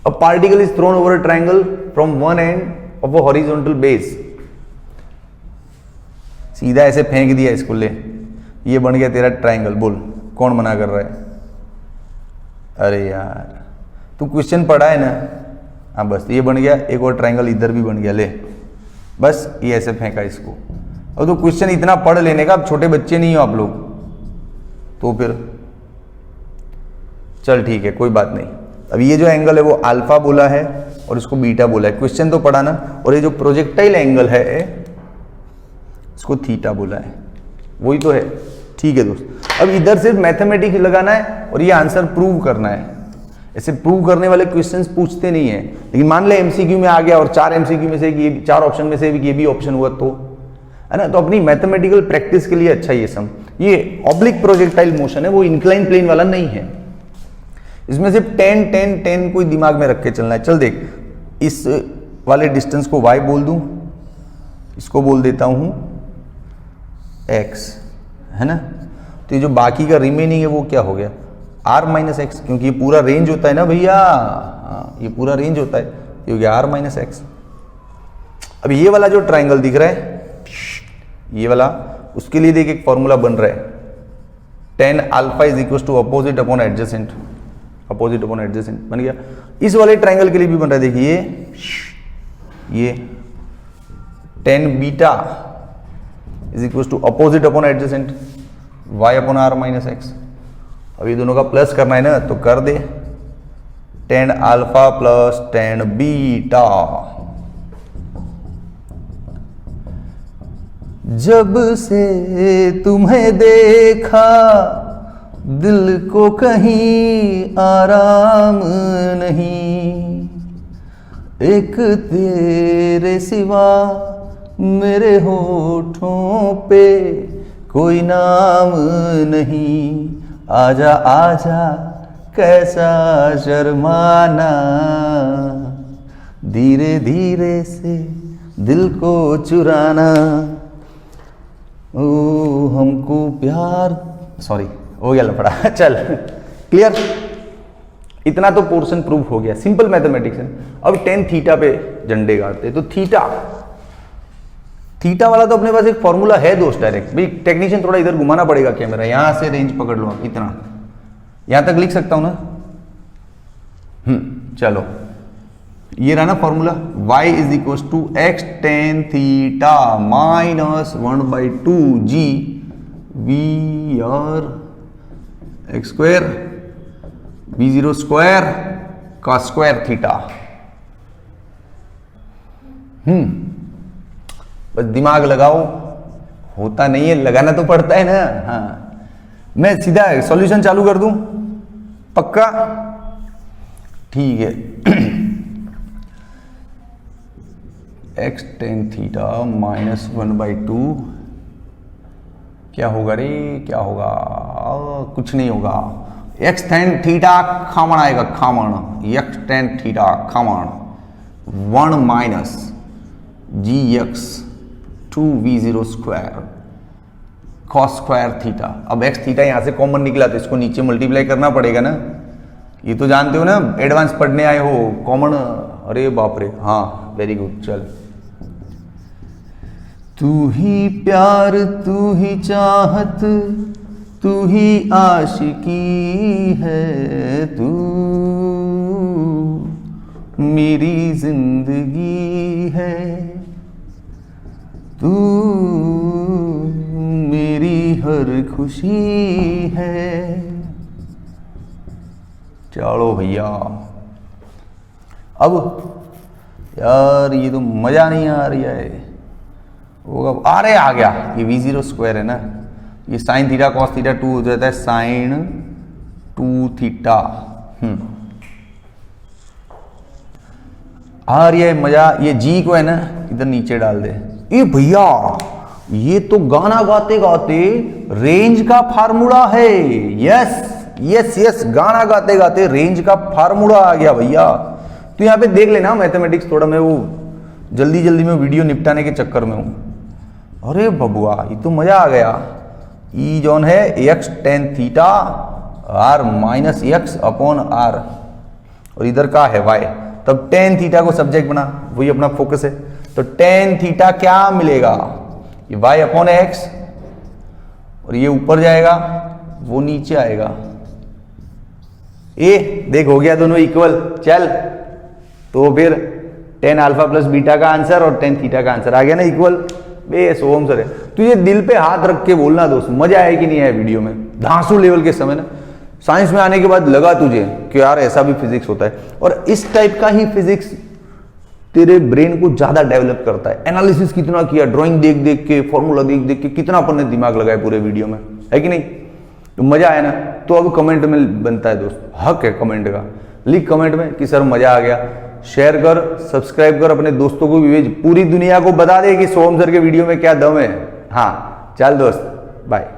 a particle is throne over a triangle from one end of a horizontal base. सीधा ऐसे फेंक दिया इसको, ले ये बन गया तेरा ट्रायंगल। बोल कौन मना कर रहा है? अरे यार तू क्वेश्चन पढ़ा है ना, हाँ बस ये बन गया, एक और ट्रायंगल इधर भी बन गया। ले बस ये ऐसे फेंका इसको। अब तो क्वेश्चन इतना पढ़ लेने का, अब छोटे बच्चे नहीं हो आप लोग तो फिर चल ठीक है कोई बात नहीं। अब ये जो एंगल है वो अल्फा बोला है और इसको बीटा बोला है, क्वेश्चन तो पढ़ा ना। और ये जो प्रोजेक्टाइल एंगल है इसको थीटा बोला है, वही तो है। ठीक है दोस्त, अब इधर सिर्फ मैथमेटिक्स लगाना है और ये आंसर प्रूव करना है। ऐसे प्रूव करने वाले क्वेश्चंस पूछते नहीं है, लेकिन मान ले एमसीक्यू में आ गया और 4 एमसीक्यू में से ये 4 ऑप्शन में से ये भी ऑप्शन हुआ तो है ना। तो अपनी मैथमेटिकल प्रैक्टिस के लिए अच्छा ये सम। ये ऑब्लिक प्रोजेक्टाइल मोशन है, वो इंक्लाइन प्लेन वाला नहीं है। इसमें सिर्फ 10 10 10 कोई दिमाग में रख के चलना है। चल देख, इस वाले डिस्टेंस को y बोल दूं, इसको बोल देता हूं x, है ना। तो ये जो बाकी का रिमेनिंग है वो क्या हो गया r-x, क्योंकि ये पूरा रेंज होता है ना भैया, ये पूरा रेंज होता है, ये हो गया r-x। अब ये वाला जो ट्राइंगल दिख रहा है ये वाला, उसके लिए देख एक फॉर्मूला बन रहा है, tan alpha is equal to opposite upon adjacent, opposite upon adjacent बन गया। इस वाले ट्राइंगल के लिए भी बन रहा है, देखिए ये tan beta is equal to opposite upon adjacent y upon r-x। अब ये दोनों का प्लस करना है ना, तो कर दे tan alpha plus tan beta. जब से तुम्हें देखा दिल को कहीं आराम नहीं, एक तेरे सिवा मेरे होठों पे कोई नाम नहीं। आजा आजा कैसा शर्माना, धीरे धीरे से दिल को चुराना, ओ हमको प्यार, सॉरी हो गया लफड़ा। चल क्लियर, इतना तो पोर्शन प्रूव हो गया, सिंपल मैथमेटिक्स है। अब टेन थीटा पे झंडे गाड़ते, तो थीटा वाला तो अपने पास एक फॉर्मूला है दोस्त डायरेक्ट। भाई टेक्नीशियन थोड़ा इधर घुमाना पड़ेगा कैमरा, यहां से रेंज पकड़ लो, इतना यहां तक लिख सकता हूं ना। चलो ये रहा ना formula, y is equal to X tan theta minus 1/2 g V R X square v0 square का स्क्वायर थीटा। बस दिमाग लगाओ, होता नहीं है, लगाना तो पड़ता है ना। हाँ मैं सीधा सॉल्यूशन चालू कर दूं, पक्का? ठीक है। एक्स टेन थीटा माइनस 1/2 क्या होगा रे, क्या होगा? कुछ नहीं होगा। एक्स टेन थीटा खामण आएगा, खामण, एक्स टेन थीटा खामण 1 minus g x 2v0 square cos square theta. अब एक्स थीटा यहां से कॉमन निकला तो इसको नीचे मल्टीप्लाई करना पड़ेगा ना, ये तो जानते हो ना, एडवांस पढ़ने आए हो, कॉमन। अरे बाप रे, हाँ वेरी गुड। चल, तू ही प्यार, तू ही चाहत, तू ही आशिकी है, तू मेरी जिंदगी है, तू मेरी हर खुशी है। चलो भैया, अब यार ये तो मजा नहीं आ रही है। वो अरे आ गया, ये v0 स्क्वायर है ना, ये साइन थीटा कॉस थीटा 2 हो जाता है साइन 2 थीटा। आ रही है मजा। ये जी को है ना इधर नीचे डाल दे। ए भैया, ये तो गाना गाते गाते रेंज का फार्मूला है। यस यस यस, गाना गाते गाते रेंज का फार्मूला आ गया भैया। तो यहां पे देख लेना मैथमेटिक्स, थोड़ा मैं वो जल्दी जल्दी में वीडियो निपटाने के चक्कर में हूं। अरे बबुआ, ये तो मजा आ गया। ई जॉन है X tan theta R minus X upon R, और इधर का है वाई। तब टेन थीटा को सब्जेक्ट बना, वही अपना फोकस है। तो टेन थीटा क्या मिलेगा, ये वाई अपॉन एक्स, और ये ऊपर जाएगा वो नीचे आएगा। ए देख, हो गया दोनों इक्वल। चल, तो फिर टेन अल्फा प्लस बीटा का आंसर और टेन थीटा का आंसर आ गया ना इक्वल। बेस ओम सर है। तुझे दिल पे हाथ रख के बोलना दोस्त, मजा आया कि नहीं आया वीडियो में? धांसू लेवल के समय ना, साइंस में आने के बाद लगा तुझे कि यार ऐसा भी फिजिक्स होता है। और इस टाइप का ही फिजिक्स तेरे ब्रेन को ज्यादा डेवलप करता है। एनालिसिस कितना किया, ड्राइंग देख देख के, फॉर्मूला देख देख के, कितना अपन ने दिमाग लगाया पूरे वीडियो में, है कि नहीं? तो मजा आया ना? तो अब कमेंट में बनता है दोस्त, हक है कमेंट का। लिख कमेंट में कि सर मजा आ गया। शेयर कर, सब्सक्राइब कर, अपने दोस्तों को भी भेज, पूरी दुनिया को बता दे कि सोहम सर के वीडियो में क्या दम है। हाँ चल दोस्त, बाय।